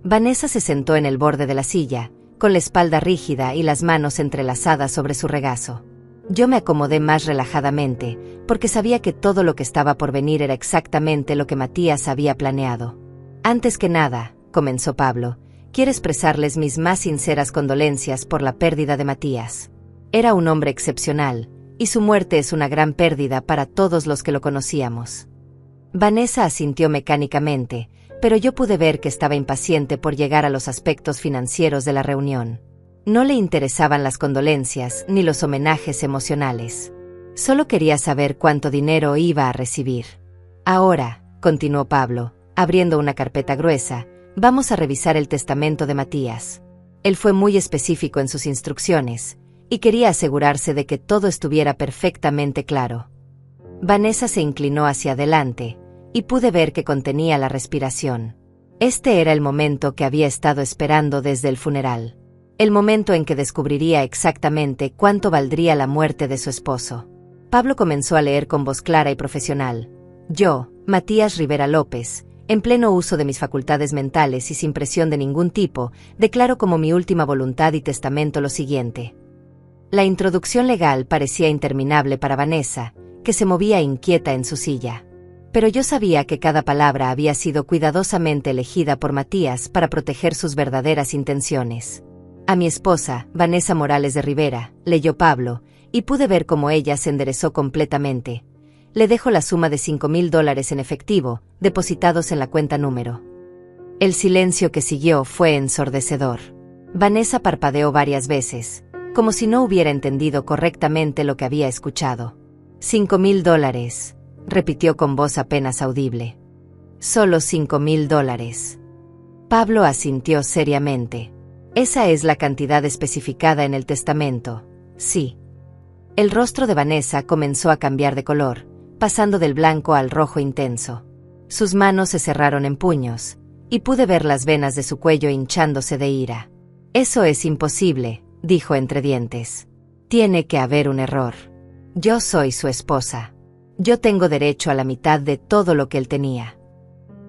Vanessa se sentó en el borde de la silla, con la espalda rígida y las manos entrelazadas sobre su regazo. Yo me acomodé más relajadamente, porque sabía que todo lo que estaba por venir era exactamente lo que Matías había planeado. Antes que nada, comenzó Pablo, quiero expresarles mis más sinceras condolencias por la pérdida de Matías. Era un hombre excepcional, y su muerte es una gran pérdida para todos los que lo conocíamos. Vanessa asintió mecánicamente, pero yo pude ver que estaba impaciente por llegar a los aspectos financieros de la reunión. No le interesaban las condolencias ni los homenajes emocionales. Solo quería saber cuánto dinero iba a recibir. Ahora, continuó Pablo, Abriendo una carpeta gruesa, vamos a revisar el testamento de Matías. Él fue muy específico en sus instrucciones, y quería asegurarse de que todo estuviera perfectamente claro. Vanessa se inclinó hacia adelante, y pude ver que contenía la respiración. Este era el momento que había estado esperando desde el funeral. El momento en que descubriría exactamente cuánto valdría la muerte de su esposo. Pablo comenzó a leer con voz clara y profesional. Yo, Matías Rivera López, en pleno uso de mis facultades mentales y sin presión de ningún tipo, declaro como mi última voluntad y testamento lo siguiente. La introducción legal parecía interminable para Vanessa, que se movía inquieta en su silla. Pero yo sabía que cada palabra había sido cuidadosamente elegida por Matías para proteger sus verdaderas intenciones. A mi esposa, Vanessa Morales de Rivera, leyó Pablo, y pude ver cómo ella se enderezó completamente. Le dejo la suma de $5,000 en efectivo, depositados en la cuenta número. El silencio que siguió fue ensordecedor. Vanessa parpadeó varias veces, como si no hubiera entendido correctamente lo que había escuchado. $5,000, repitió con voz apenas audible. Solo $5,000. Pablo asintió seriamente. Esa es la cantidad especificada en el testamento. Sí. El rostro de Vanessa comenzó a cambiar de color, pasando del blanco al rojo intenso. Sus manos se cerraron en puños, y pude ver las venas de su cuello hinchándose de ira. Eso es imposible, dijo entre dientes. Tiene que haber un error. Yo soy su esposa. Yo tengo derecho a la mitad de todo lo que él tenía.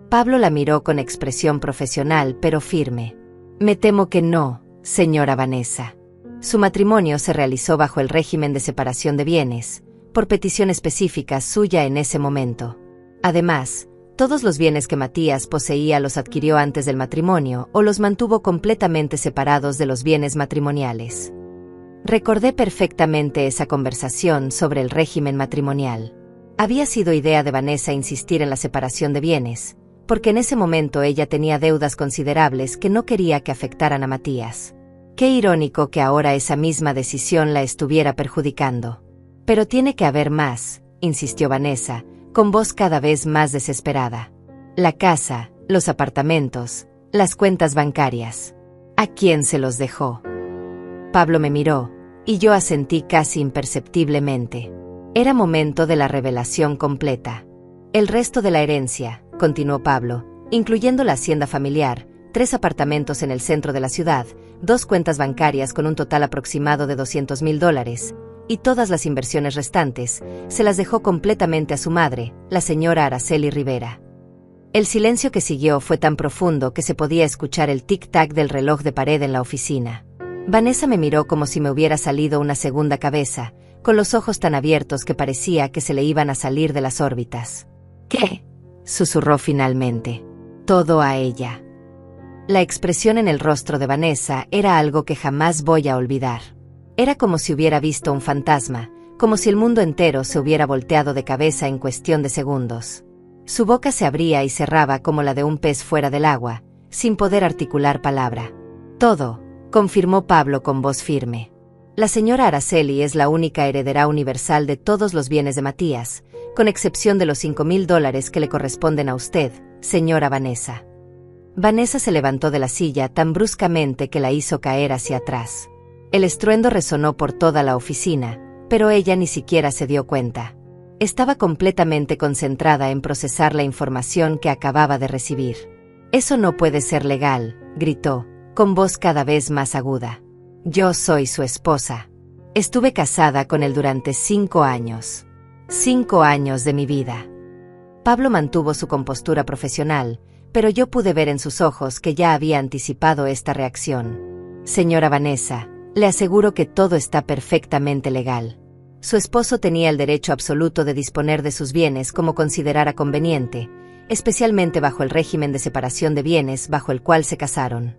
Pablo la miró con expresión profesional pero firme. Me temo que no, señora Vanessa. Su matrimonio se realizó bajo el régimen de separación de bienes, por petición específica suya en ese momento. Además, todos los bienes que Matías poseía los adquirió antes del matrimonio o los mantuvo completamente separados de los bienes matrimoniales. Recordé perfectamente esa conversación sobre el régimen matrimonial. Había sido idea de Vanessa insistir en la separación de bienes, porque en ese momento ella tenía deudas considerables que no quería que afectaran a Matías. Qué irónico que ahora esa misma decisión la estuviera perjudicando. Pero tiene que haber más, insistió Vanessa, con voz cada vez más desesperada. La casa, los apartamentos, las cuentas bancarias. ¿A quién se los dejó? Pablo me miró, y yo asentí casi imperceptiblemente. Era momento de la revelación completa. El resto de la herencia, continuó Pablo, incluyendo la hacienda familiar, 3 apartamentos en el centro de la ciudad, 2 cuentas bancarias con un total aproximado de $200,000, y todas las inversiones restantes, se las dejó completamente a su madre, la señora Araceli Rivera. El silencio que siguió fue tan profundo que se podía escuchar el tic-tac del reloj de pared en la oficina. Vanessa me miró como si me hubiera salido una segunda cabeza, con los ojos tan abiertos que parecía que se le iban a salir de las órbitas. ¿Qué? Susurró finalmente. Todo a ella. La expresión en el rostro de Vanessa era algo que jamás voy a olvidar. Era como si hubiera visto un fantasma, como si el mundo entero se hubiera volteado de cabeza en cuestión de segundos. Su boca se abría y cerraba como la de un pez fuera del agua, sin poder articular palabra. Todo, confirmó Pablo con voz firme. La señora Araceli es la única heredera universal de todos los bienes de Matías, con excepción de los $5,000 que le corresponden a usted, señora Vanessa. Vanessa se levantó de la silla tan bruscamente que la hizo caer hacia atrás. El estruendo resonó por toda la oficina, pero ella ni siquiera se dio cuenta. Estaba completamente concentrada en procesar la información que acababa de recibir. Eso no puede ser legal, gritó, con voz cada vez más aguda. Yo soy su esposa. Estuve casada con él durante 5 años. 5 años de mi vida. Pablo mantuvo su compostura profesional, pero yo pude ver en sus ojos que ya había anticipado esta reacción. Señora Vanessa, le aseguro que todo está perfectamente legal. Su esposo tenía el derecho absoluto de disponer de sus bienes como considerara conveniente, especialmente bajo el régimen de separación de bienes bajo el cual se casaron.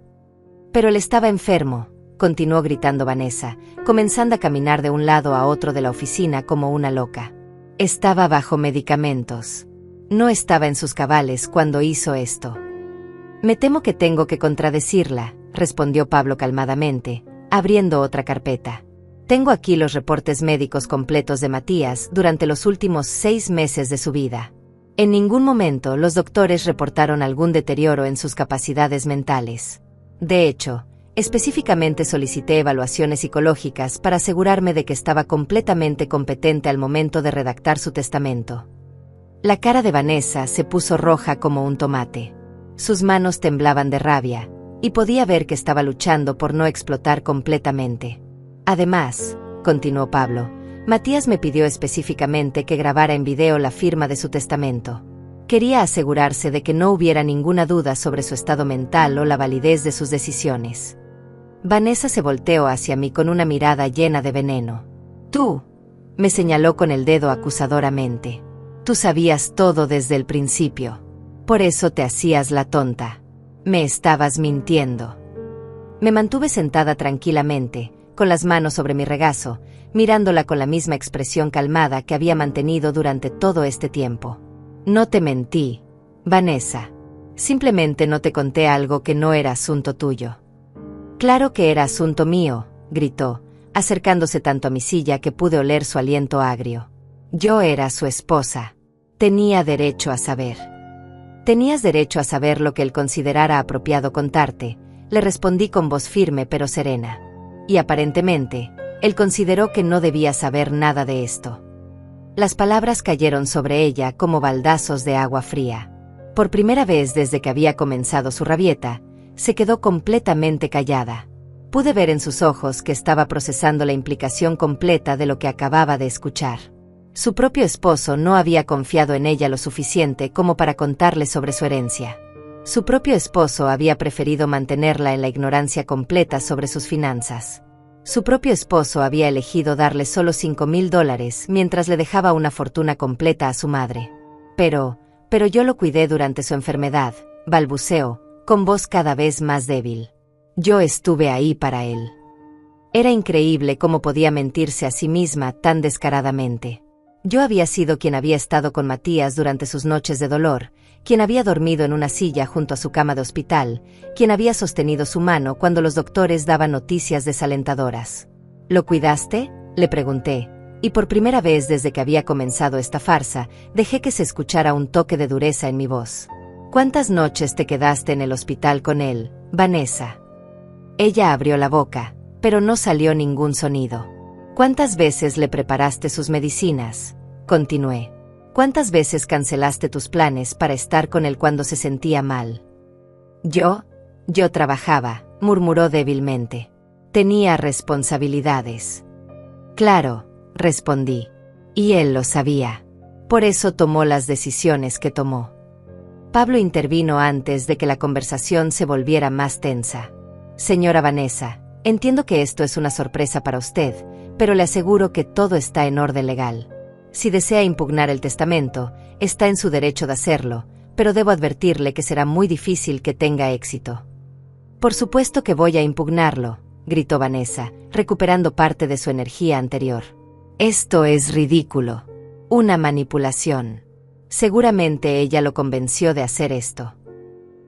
Pero él estaba enfermo, continuó gritando Vanessa, comenzando a caminar de un lado a otro de la oficina como una loca. Estaba bajo medicamentos. No estaba en sus cabales cuando hizo esto. Me temo que tengo que contradecirla, respondió Pablo calmadamente, abriendo otra carpeta. Tengo aquí los reportes médicos completos de Matías durante los últimos 6 meses de su vida. En ningún momento los doctores reportaron algún deterioro en sus capacidades mentales. De hecho, específicamente solicité evaluaciones psicológicas para asegurarme de que estaba completamente competente al momento de redactar su testamento. La cara de Vanessa se puso roja como un tomate. Sus manos temblaban de rabia, y podía ver que estaba luchando por no explotar completamente. Además, continuó Pablo, Matías me pidió específicamente que grabara en video la firma de su testamento. Quería asegurarse de que no hubiera ninguna duda sobre su estado mental o la validez de sus decisiones. Vanessa se volteó hacia mí con una mirada llena de veneno. Tú, me señaló con el dedo acusadoramente. Tú sabías todo desde el principio. Por eso te hacías la tonta. Me estabas mintiendo. Me mantuve sentada tranquilamente, con las manos sobre mi regazo, mirándola con la misma expresión calmada que había mantenido durante todo este tiempo. No te mentí, Vanessa. Simplemente no te conté algo que no era asunto tuyo. Claro que era asunto mío, gritó, acercándose tanto a mi silla que pude oler su aliento agrio. Yo era su esposa. Tenía derecho a saber. Tenías derecho a saber lo que él considerara apropiado contarte, le respondí con voz firme pero serena. Y aparentemente, él consideró que no debía saber nada de esto. Las palabras cayeron sobre ella como baldazos de agua fría. Por primera vez desde que había comenzado su rabieta, se quedó completamente callada. Pude ver en sus ojos que estaba procesando la implicación completa de lo que acababa de escuchar. Su propio esposo no había confiado en ella lo suficiente como para contarle sobre su herencia. Su propio esposo había preferido mantenerla en la ignorancia completa sobre sus finanzas. Su propio esposo había elegido darle solo $5,000 mientras le dejaba una fortuna completa a su madre. Pero yo lo cuidé durante su enfermedad, balbuceó, con voz cada vez más débil. Yo estuve ahí para él. Era increíble cómo podía mentirse a sí misma tan descaradamente. Yo había sido quien había estado con Matías durante sus noches de dolor, quien había dormido en una silla junto a su cama de hospital, quien había sostenido su mano cuando los doctores daban noticias desalentadoras. ¿Lo cuidaste?, le pregunté, y por primera vez desde que había comenzado esta farsa, dejé que se escuchara un toque de dureza en mi voz. ¿Cuántas noches te quedaste en el hospital con él, Vanessa? Ella abrió la boca, pero no salió ningún sonido. ¿Cuántas veces le preparaste sus medicinas? Continué. ¿Cuántas veces cancelaste tus planes para estar con él cuando se sentía mal? Yo trabajaba, murmuró débilmente. Tenía responsabilidades. Claro, respondí. Y él lo sabía. Por eso tomó las decisiones que tomó. Pablo intervino antes de que la conversación se volviera más tensa. Señora Vanessa, entiendo que esto es una sorpresa para usted, pero le aseguro que todo está en orden legal. Si desea impugnar el testamento, está en su derecho de hacerlo, pero debo advertirle que será muy difícil que tenga éxito. Por supuesto que voy a impugnarlo, gritó Vanessa, recuperando parte de su energía anterior. Esto es ridículo. Una manipulación. Seguramente ella lo convenció de hacer esto.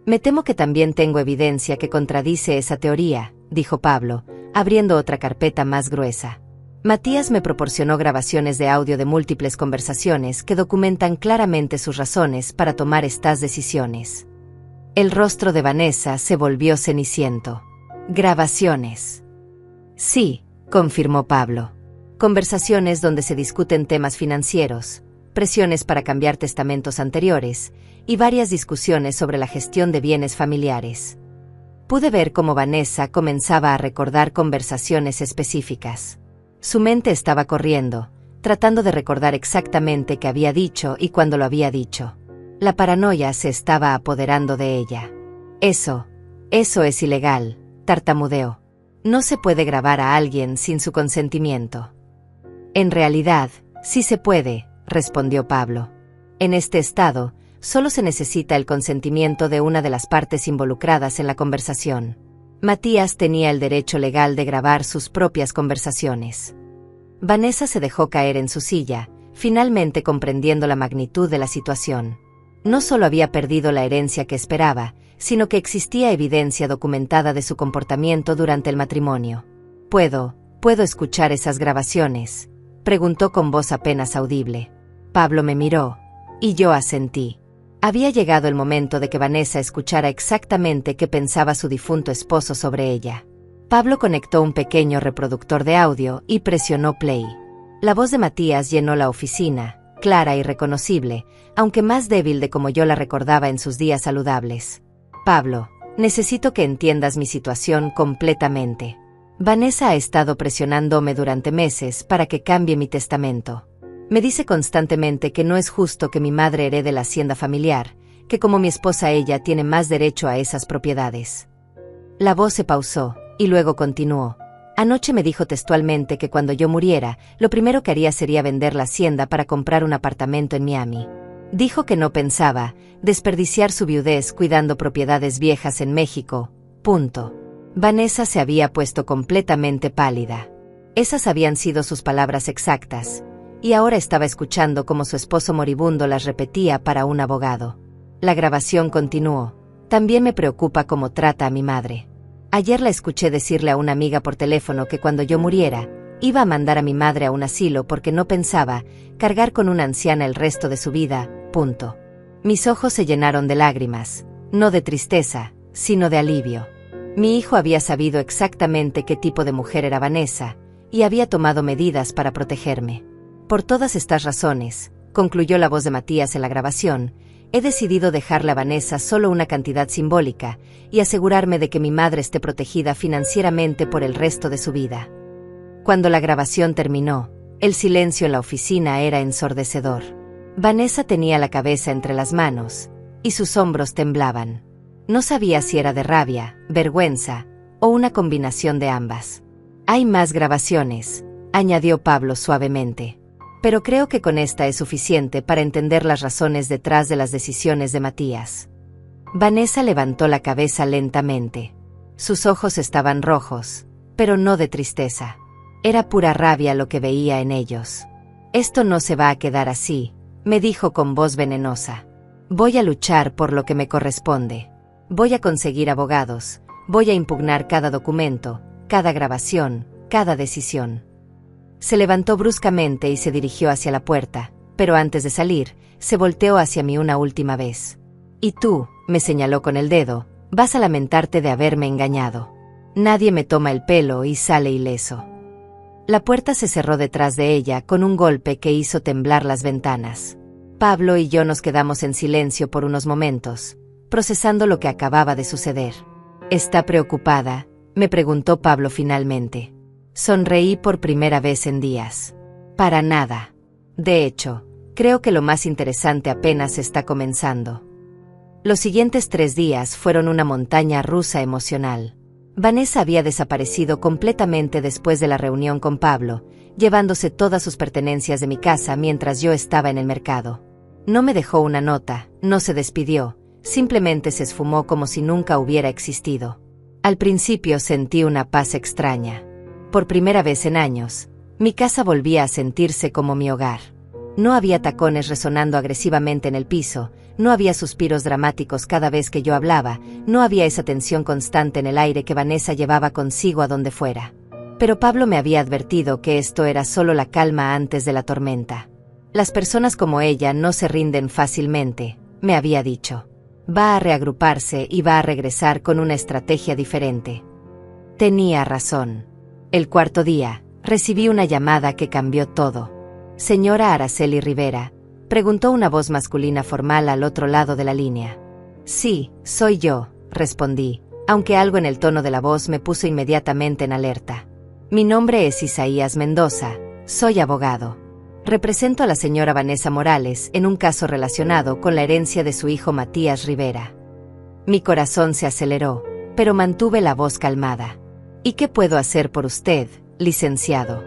Me temo que también tengo evidencia que contradice esa teoría, dijo Pablo, abriendo otra carpeta más gruesa. Matías me proporcionó grabaciones de audio de múltiples conversaciones que documentan claramente sus razones para tomar estas decisiones. El rostro de Vanessa se volvió ceniciento. Grabaciones. Sí, confirmó Pablo. Conversaciones donde se discuten temas financieros, presiones para cambiar testamentos anteriores y varias discusiones sobre la gestión de bienes familiares. Pude ver cómo Vanessa comenzaba a recordar conversaciones específicas. Su mente estaba corriendo, tratando de recordar exactamente qué había dicho y cuándo lo había dicho. La paranoia se estaba apoderando de ella. Eso es ilegal, tartamudeó. No se puede grabar a alguien sin su consentimiento. En realidad, sí se puede, respondió Pablo. En este estado, solo se necesita el consentimiento de una de las partes involucradas en la conversación. Matías tenía el derecho legal de grabar sus propias conversaciones. Vanessa se dejó caer en su silla, finalmente comprendiendo la magnitud de la situación. No solo había perdido la herencia que esperaba, sino que existía evidencia documentada de su comportamiento durante el matrimonio. ¿Puedo escuchar esas grabaciones?, preguntó con voz apenas audible. Pablo me miró. Y yo asentí. Había llegado el momento de que Vanessa escuchara exactamente qué pensaba su difunto esposo sobre ella. Pablo conectó un pequeño reproductor de audio y presionó play. La voz de Matías llenó la oficina, clara y reconocible, aunque más débil de como yo la recordaba en sus días saludables. Pablo, necesito que entiendas mi situación completamente. Vanessa ha estado presionándome durante meses para que cambie mi testamento. Me dice constantemente que no es justo que mi madre herede la hacienda familiar, que como mi esposa ella tiene más derecho a esas propiedades. La voz se pausó, y luego continuó. Anoche me dijo textualmente que cuando yo muriera, lo primero que haría sería vender la hacienda para comprar un apartamento en Miami. Dijo que no pensaba desperdiciar su viudez cuidando propiedades viejas en México. Punto. Vanessa se había puesto completamente pálida. Esas habían sido sus palabras exactas. Y ahora estaba escuchando cómo su esposo moribundo las repetía para un abogado. La grabación continuó. También me preocupa cómo trata a mi madre. Ayer la escuché decirle a una amiga por teléfono que cuando yo muriera, iba a mandar a mi madre a un asilo porque no pensaba cargar con una anciana el resto de su vida. Punto. Mis ojos se llenaron de lágrimas, no de tristeza, sino de alivio. Mi hijo había sabido exactamente qué tipo de mujer era Vanessa, y había tomado medidas para protegerme. Por todas estas razones, concluyó la voz de Matías en la grabación, he decidido dejarle a Vanessa solo una cantidad simbólica y asegurarme de que mi madre esté protegida financieramente por el resto de su vida. Cuando la grabación terminó, el silencio en la oficina era ensordecedor. Vanessa tenía la cabeza entre las manos, y sus hombros temblaban. No sabía si era de rabia, vergüenza, o una combinación de ambas. Hay más grabaciones, añadió Pablo suavemente. Pero creo que con esta es suficiente para entender las razones detrás de las decisiones de Matías. Vanessa levantó la cabeza lentamente. Sus ojos estaban rojos, pero no de tristeza. Era pura rabia lo que veía en ellos. Esto no se va a quedar así, me dijo con voz venenosa. Voy a luchar por lo que me corresponde. Voy a conseguir abogados, voy a impugnar cada documento, cada grabación, cada decisión. Se levantó bruscamente y se dirigió hacia la puerta, pero antes de salir, se volteó hacia mí una última vez. Y tú, me señaló con el dedo, vas a lamentarte de haberme engañado. Nadie me toma el pelo y sale ileso. La puerta se cerró detrás de ella con un golpe que hizo temblar las ventanas. Pablo y yo nos quedamos en silencio por unos momentos, procesando lo que acababa de suceder. ¿Está preocupada?, me preguntó Pablo finalmente. Sonreí por primera vez en días. Para nada. De hecho, creo que lo más interesante apenas está comenzando. Los siguientes 3 días fueron una montaña rusa emocional. Vanessa había desaparecido completamente después de la reunión con Pablo, llevándose todas sus pertenencias de mi casa mientras yo estaba en el mercado. No me dejó una nota, no se despidió, simplemente se esfumó como si nunca hubiera existido. Al principio sentí una paz extraña. Por primera vez en años, mi casa volvía a sentirse como mi hogar. No había tacones resonando agresivamente en el piso, no había suspiros dramáticos cada vez que yo hablaba, no había esa tensión constante en el aire que Vanessa llevaba consigo a donde fuera. Pero Pablo me había advertido que esto era solo la calma antes de la tormenta. Las personas como ella no se rinden fácilmente, me había dicho. Va a reagruparse y va a regresar con una estrategia diferente. Tenía razón. El 4º día, recibí una llamada que cambió todo. Señora Araceli Rivera, preguntó una voz masculina formal al otro lado de la línea. Sí, soy yo, respondí, aunque algo en el tono de la voz me puso inmediatamente en alerta. Mi nombre es Isaías Mendoza, soy abogado. Represento a la señora Vanessa Morales en un caso relacionado con la herencia de su hijo Matías Rivera. Mi corazón se aceleró, pero mantuve la voz calmada. ¿Y qué puedo hacer por usted, licenciado?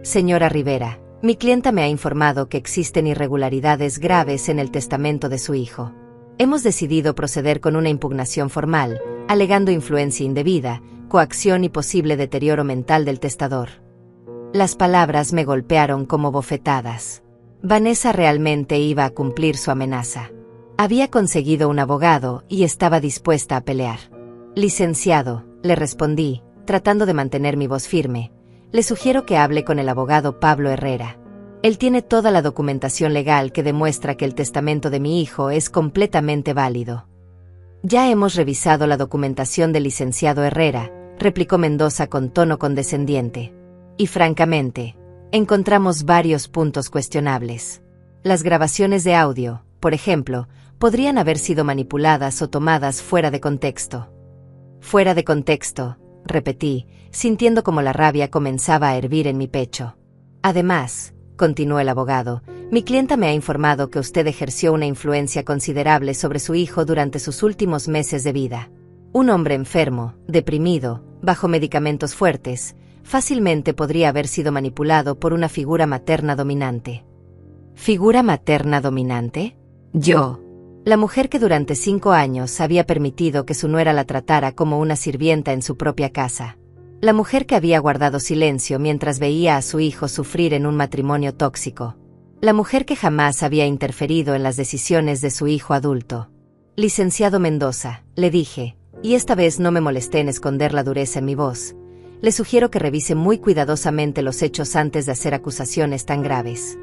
Señora Rivera, mi clienta me ha informado que existen irregularidades graves en el testamento de su hijo. Hemos decidido proceder con una impugnación formal, alegando influencia indebida, coacción y posible deterioro mental del testador. Las palabras me golpearon como bofetadas. Vanessa realmente iba a cumplir su amenaza. Había conseguido un abogado y estaba dispuesta a pelear. Licenciado, le respondí, tratando de mantener mi voz firme, le sugiero que hable con el abogado Pablo Herrera. Él tiene toda la documentación legal que demuestra que el testamento de mi hijo es completamente válido. Ya hemos revisado la documentación del licenciado Herrera, replicó Mendoza con tono condescendiente. Y francamente, encontramos varios puntos cuestionables. Las grabaciones de audio, por ejemplo, podrían haber sido manipuladas o tomadas fuera de contexto. Fuera de contexto, repetí, sintiendo como la rabia comenzaba a hervir en mi pecho. Además, continuó el abogado, mi clienta me ha informado que usted ejerció una influencia considerable sobre su hijo durante sus últimos meses de vida. Un hombre enfermo, deprimido, bajo medicamentos fuertes, fácilmente podría haber sido manipulado por una figura materna dominante. ¿Figura materna dominante? Yo. La mujer que durante 5 años había permitido que su nuera la tratara como una sirvienta en su propia casa. La mujer que había guardado silencio mientras veía a su hijo sufrir en un matrimonio tóxico. La mujer que jamás había interferido en las decisiones de su hijo adulto. Licenciado Mendoza, le dije, y esta vez no me molesté en esconder la dureza en mi voz, le sugiero que revise muy cuidadosamente los hechos antes de hacer acusaciones tan graves.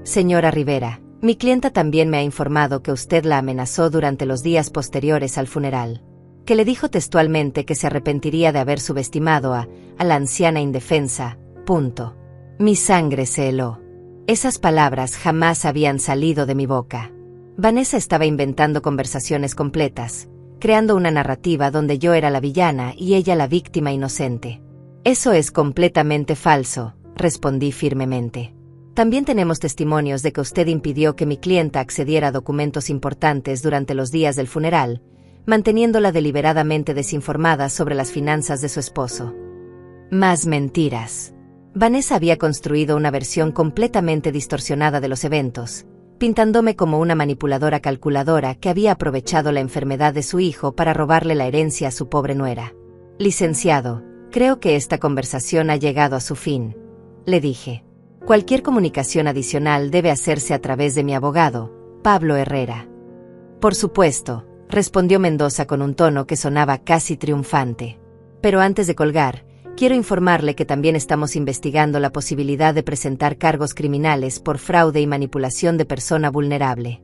Señora Rivera, mi clienta también me ha informado que usted la amenazó durante los días posteriores al funeral. Que le dijo textualmente que se arrepentiría de haber subestimado a la anciana indefensa. Punto. Mi sangre se heló. Esas palabras jamás habían salido de mi boca. Vanessa estaba inventando conversaciones completas, creando una narrativa donde yo era la villana y ella la víctima inocente. Eso es completamente falso, respondí firmemente. También tenemos testimonios de que usted impidió que mi clienta accediera a documentos importantes durante los días del funeral, manteniéndola deliberadamente desinformada sobre las finanzas de su esposo. Más mentiras. Vanessa había construido una versión completamente distorsionada de los eventos, pintándome como una manipuladora calculadora que había aprovechado la enfermedad de su hijo para robarle la herencia a su pobre nuera. Licenciado, creo que esta conversación ha llegado a su fin, le dije. Cualquier comunicación adicional debe hacerse a través de mi abogado, Pablo Herrera. Por supuesto, respondió Mendoza con un tono que sonaba casi triunfante. Pero antes de colgar, quiero informarle que también estamos investigando la posibilidad de presentar cargos criminales por fraude y manipulación de persona vulnerable.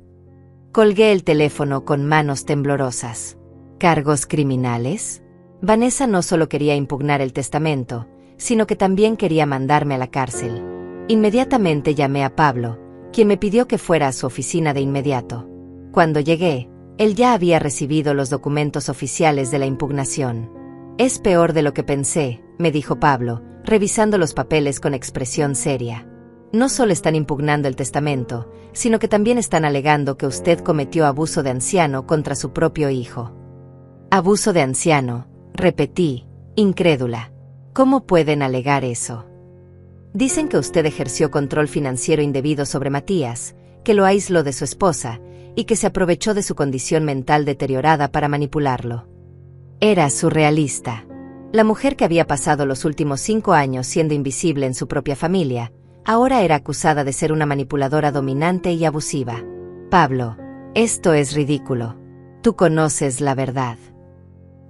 Colgué el teléfono con manos temblorosas. ¿Cargos criminales? Vanessa no solo quería impugnar el testamento, sino que también quería mandarme a la cárcel. Inmediatamente llamé a Pablo, quien me pidió que fuera a su oficina de inmediato. Cuando llegué, él ya había recibido los documentos oficiales de la impugnación. Es peor de lo que pensé, me dijo Pablo, revisando los papeles con expresión seria. No solo están impugnando el testamento, sino que también están alegando que usted cometió abuso de anciano contra su propio hijo. Abuso de anciano, repetí, incrédula. ¿Cómo pueden alegar eso? Dicen que usted ejerció control financiero indebido sobre Matías, que lo aisló de su esposa, y que se aprovechó de su condición mental deteriorada para manipularlo. Era surrealista. La mujer que había pasado los últimos 5 años siendo invisible en su propia familia, ahora era acusada de ser una manipuladora dominante y abusiva. Pablo, esto es ridículo. Tú conoces la verdad.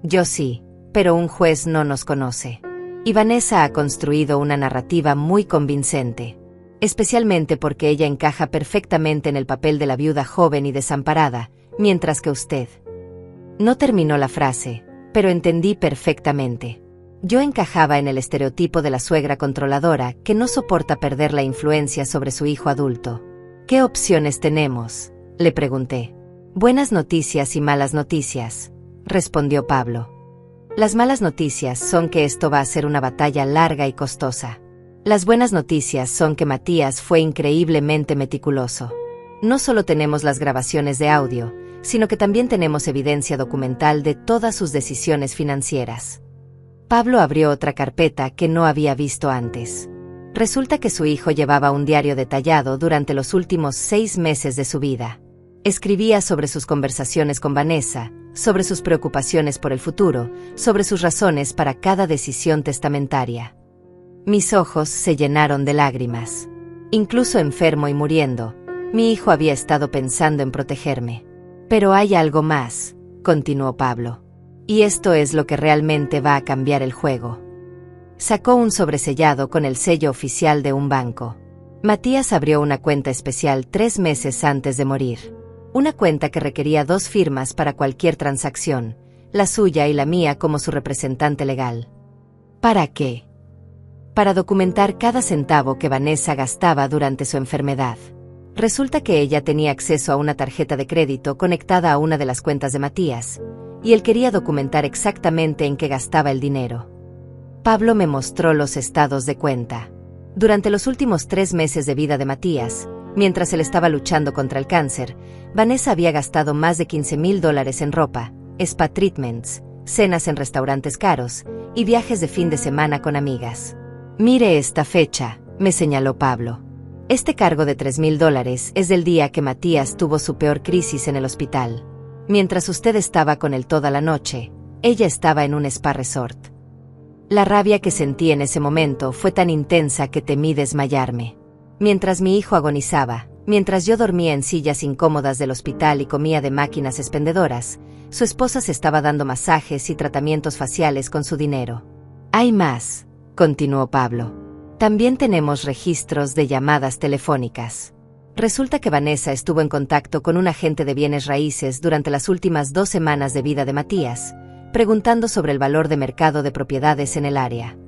Yo sí, pero un juez no nos conoce. Y Vanessa ha construido una narrativa muy convincente, especialmente porque ella encaja perfectamente en el papel de la viuda joven y desamparada, mientras que usted. No terminó la frase, pero entendí perfectamente. Yo encajaba en el estereotipo de la suegra controladora que no soporta perder la influencia sobre su hijo adulto. ¿Qué opciones tenemos?, le pregunté. Buenas noticias y malas noticias, respondió Pablo. Las malas noticias son que esto va a ser una batalla larga y costosa. Las buenas noticias son que Matías fue increíblemente meticuloso. No solo tenemos las grabaciones de audio, sino que también tenemos evidencia documental de todas sus decisiones financieras. Pablo abrió otra carpeta que no había visto antes. Resulta que su hijo llevaba un diario detallado durante los últimos 6 meses de su vida. Escribía sobre sus conversaciones con Vanessa, sobre sus preocupaciones por el futuro, sobre sus razones para cada decisión testamentaria. Mis ojos se llenaron de lágrimas. Incluso enfermo y muriendo, mi hijo había estado pensando en protegerme. Pero hay algo más, continuó Pablo. Y esto es lo que realmente va a cambiar el juego. Sacó un sobresellado con el sello oficial de un banco. Matías abrió una cuenta especial 3 meses antes de morir. Una cuenta que requería 2 firmas para cualquier transacción, la suya y la mía como su representante legal. ¿Para qué? Para documentar cada centavo que Vanessa gastaba durante su enfermedad. Resulta que ella tenía acceso a una tarjeta de crédito conectada a una de las cuentas de Matías, y él quería documentar exactamente en qué gastaba el dinero. Pablo me mostró los estados de cuenta. Durante los últimos 3 meses de vida de Matías, mientras él estaba luchando contra el cáncer, Vanessa había gastado más de $15,000 en ropa, spa treatments, cenas en restaurantes caros y viajes de fin de semana con amigas. Mire esta fecha, me señaló Pablo. Este cargo de $3,000 es del día que Matías tuvo su peor crisis en el hospital. Mientras usted estaba con él toda la noche, ella estaba en un spa resort. La rabia que sentí en ese momento fue tan intensa que temí desmayarme. Mientras mi hijo agonizaba, mientras yo dormía en sillas incómodas del hospital y comía de máquinas expendedoras, su esposa se estaba dando masajes y tratamientos faciales con su dinero. Hay más, continuó Pablo. También tenemos registros de llamadas telefónicas. Resulta que Vanessa estuvo en contacto con un agente de bienes raíces durante las últimas 2 semanas de vida de Matías, preguntando sobre el valor de mercado de propiedades en el área.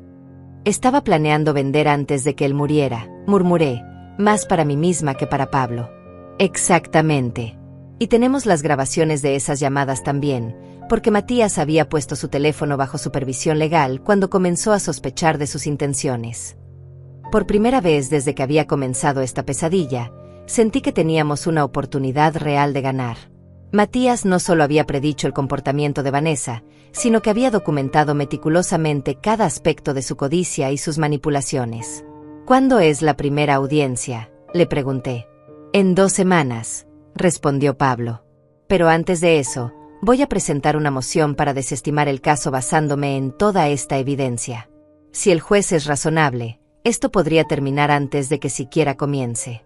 Estaba planeando vender antes de que él muriera, murmuré, más para mí misma que para Pablo. Exactamente. Y tenemos las grabaciones de esas llamadas también, porque Matías había puesto su teléfono bajo supervisión legal cuando comenzó a sospechar de sus intenciones. Por primera vez desde que había comenzado esta pesadilla, sentí que teníamos una oportunidad real de ganar. Matías no solo había predicho el comportamiento de Vanessa, sino que había documentado meticulosamente cada aspecto de su codicia y sus manipulaciones. ¿Cuándo es la primera audiencia?, le pregunté. En 2 semanas, respondió Pablo. Pero antes de eso, voy a presentar una moción para desestimar el caso basándome en toda esta evidencia. Si el juez es razonable, esto podría terminar antes de que siquiera comience.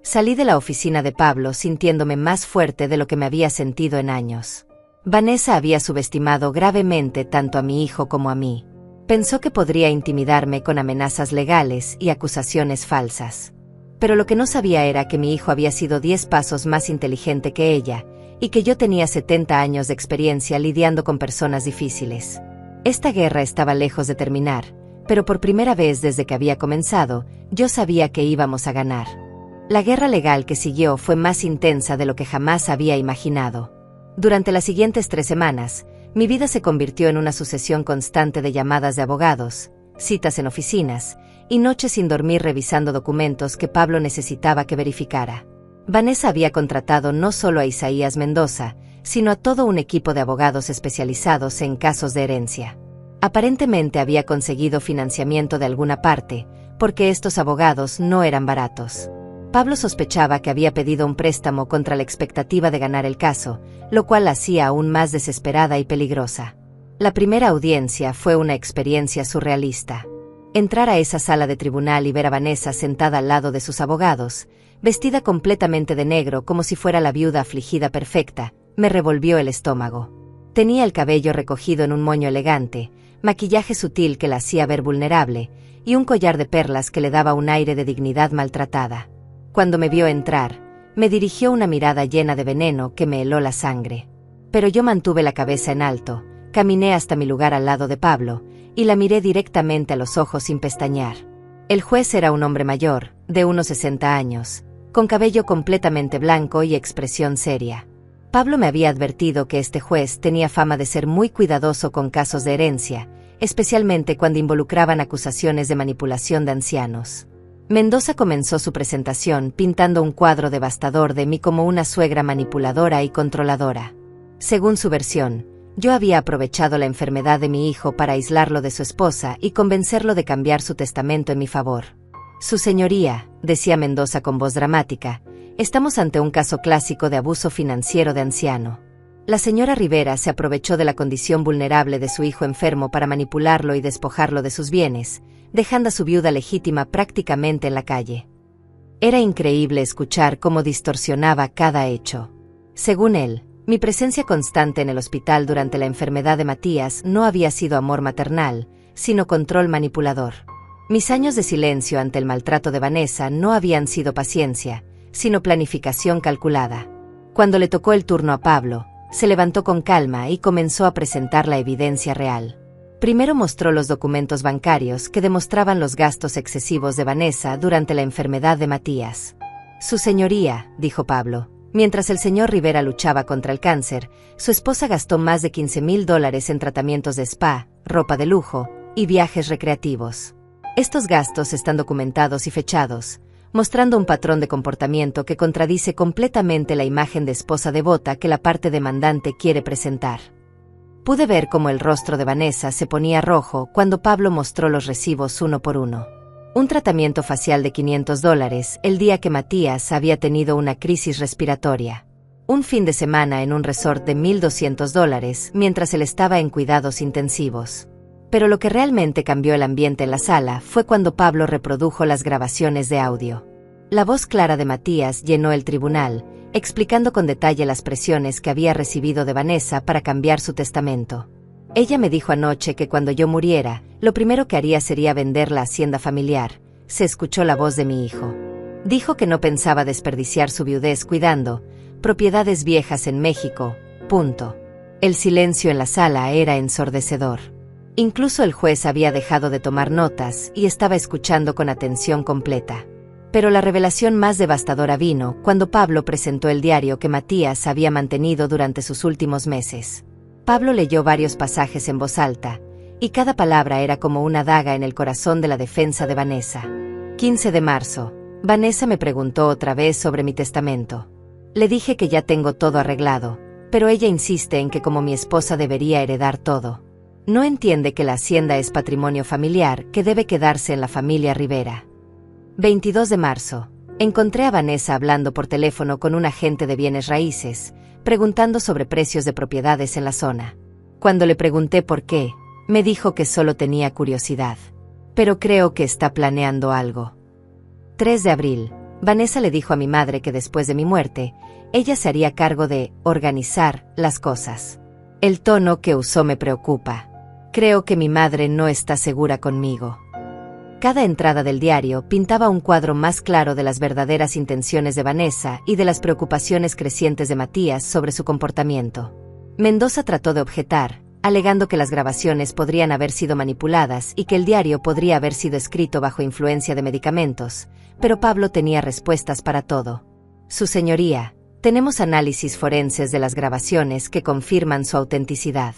Salí de la oficina de Pablo sintiéndome más fuerte de lo que me había sentido en años. Vanessa había subestimado gravemente tanto a mi hijo como a mí. Pensó que podría intimidarme con amenazas legales y acusaciones falsas. Pero lo que no sabía era que mi hijo había sido 10 pasos más inteligente que ella, y que yo tenía 70 años de experiencia lidiando con personas difíciles. Esta guerra estaba lejos de terminar, pero por primera vez desde que había comenzado, yo sabía que íbamos a ganar. La guerra legal que siguió fue más intensa de lo que jamás había imaginado. Durante las siguientes 3 semanas, mi vida se convirtió en una sucesión constante de llamadas de abogados, citas en oficinas, y noches sin dormir revisando documentos que Pablo necesitaba que verificara. Vanessa había contratado no solo a Isaías Mendoza, sino a todo un equipo de abogados especializados en casos de herencia. Aparentemente había conseguido financiamiento de alguna parte, porque estos abogados no eran baratos. Pablo sospechaba que había pedido un préstamo contra la expectativa de ganar el caso, lo cual la hacía aún más desesperada y peligrosa. La primera audiencia fue una experiencia surrealista. Entrar a esa sala de tribunal y ver a Vanessa sentada al lado de sus abogados, vestida completamente de negro como si fuera la viuda afligida perfecta, me revolvió el estómago. Tenía el cabello recogido en un moño elegante, maquillaje sutil que la hacía ver vulnerable, y un collar de perlas que le daba un aire de dignidad maltratada. Cuando me vio entrar, me dirigió una mirada llena de veneno que me heló la sangre. Pero yo mantuve la cabeza en alto, caminé hasta mi lugar al lado de Pablo, y la miré directamente a los ojos sin pestañear. El juez era un hombre mayor, de unos 60 años, con cabello completamente blanco y expresión seria. Pablo me había advertido que este juez tenía fama de ser muy cuidadoso con casos de herencia, especialmente cuando involucraban acusaciones de manipulación de ancianos. Mendoza comenzó su presentación pintando un cuadro devastador de mí como una suegra manipuladora y controladora. Según su versión, yo había aprovechado la enfermedad de mi hijo para aislarlo de su esposa y convencerlo de cambiar su testamento en mi favor. Su señoría, decía Mendoza con voz dramática, estamos ante un caso clásico de abuso financiero de anciano. La señora Rivera se aprovechó de la condición vulnerable de su hijo enfermo para manipularlo y despojarlo de sus bienes, dejando a su viuda legítima prácticamente en la calle. Era increíble escuchar cómo distorsionaba cada hecho. Según él, mi presencia constante en el hospital durante la enfermedad de Matías no había sido amor maternal, sino control manipulador. Mis años de silencio ante el maltrato de Vanessa no habían sido paciencia, sino planificación calculada. Cuando le tocó el turno a Pablo, se levantó con calma y comenzó a presentar la evidencia real. Primero mostró los documentos bancarios que demostraban los gastos excesivos de Vanessa durante la enfermedad de Matías. Su señoría, dijo Pablo, mientras el señor Rivera luchaba contra el cáncer, su esposa gastó más de $15,000 en tratamientos de spa, ropa de lujo y viajes recreativos. Estos gastos están documentados y fechados, mostrando un patrón de comportamiento que contradice completamente la imagen de esposa devota que la parte demandante quiere presentar. Pude ver cómo el rostro de Vanessa se ponía rojo cuando Pablo mostró los recibos uno por uno. Un tratamiento facial de $500 el día que Matías había tenido una crisis respiratoria. Un fin de semana en un resort de $1,200 mientras él estaba en cuidados intensivos. Pero lo que realmente cambió el ambiente en la sala fue cuando Pablo reprodujo las grabaciones de audio. La voz clara de Matías llenó el tribunal, explicando con detalle las presiones que había recibido de Vanessa para cambiar su testamento. Ella me dijo anoche que cuando yo muriera, lo primero que haría sería vender la hacienda familiar. Se escuchó la voz de mi hijo. Dijo que no pensaba desperdiciar su viudez cuidando propiedades viejas en México. Punto. El silencio en la sala era ensordecedor. Incluso el juez había dejado de tomar notas y estaba escuchando con atención completa. Pero la revelación más devastadora vino cuando Pablo presentó el diario que Matías había mantenido durante sus últimos meses. Pablo leyó varios pasajes en voz alta, y cada palabra era como una daga en el corazón de la defensa de Vanessa. 15 de marzo. Vanessa me preguntó otra vez sobre mi testamento. Le dije que ya tengo todo arreglado, pero ella insiste en que como mi esposa debería heredar todo. No entiende que la hacienda es patrimonio familiar que debe quedarse en la familia Rivera. 22 de marzo. Encontré a Vanessa hablando por teléfono con un agente de bienes raíces, preguntando sobre precios de propiedades en la zona. Cuando le pregunté por qué, me dijo que solo tenía curiosidad. Pero creo que está planeando algo. 3 de abril. Vanessa le dijo a mi madre que después de mi muerte, ella se haría cargo de organizar las cosas. El tono que usó me preocupa. Creo que mi madre no está segura conmigo. Cada entrada del diario pintaba un cuadro más claro de las verdaderas intenciones de Vanessa y de las preocupaciones crecientes de Matías sobre su comportamiento. Mendoza trató de objetar, alegando que las grabaciones podrían haber sido manipuladas y que el diario podría haber sido escrito bajo influencia de medicamentos, pero Pablo tenía respuestas para todo. Su señoría, tenemos análisis forenses de las grabaciones que confirman su autenticidad.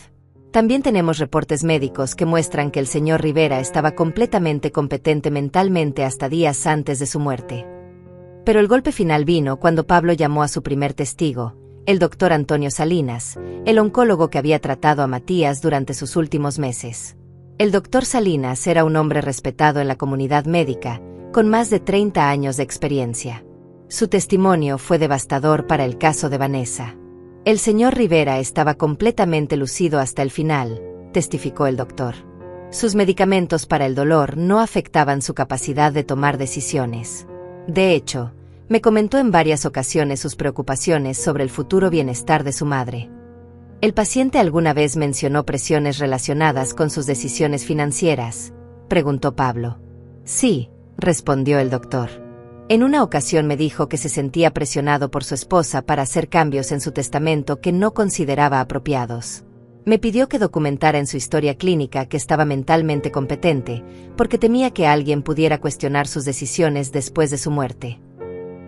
También tenemos reportes médicos que muestran que el señor Rivera estaba completamente competente mentalmente hasta días antes de su muerte. Pero el golpe final vino cuando Pablo llamó a su primer testigo, el doctor Antonio Salinas, el oncólogo que había tratado a Matías durante sus últimos meses. El doctor Salinas era un hombre respetado en la comunidad médica, con más de 30 años de experiencia. Su testimonio fue devastador para el caso de Vanessa. El señor Rivera estaba completamente lucido hasta el final, testificó el doctor. Sus medicamentos para el dolor no afectaban su capacidad de tomar decisiones. De hecho, me comentó en varias ocasiones sus preocupaciones sobre el futuro bienestar de su madre. ¿El paciente alguna vez mencionó presiones relacionadas con sus decisiones financieras?, preguntó Pablo. Sí, respondió el doctor. En una ocasión me dijo que se sentía presionado por su esposa para hacer cambios en su testamento que no consideraba apropiados. Me pidió que documentara en su historia clínica que estaba mentalmente competente, porque temía que alguien pudiera cuestionar sus decisiones después de su muerte.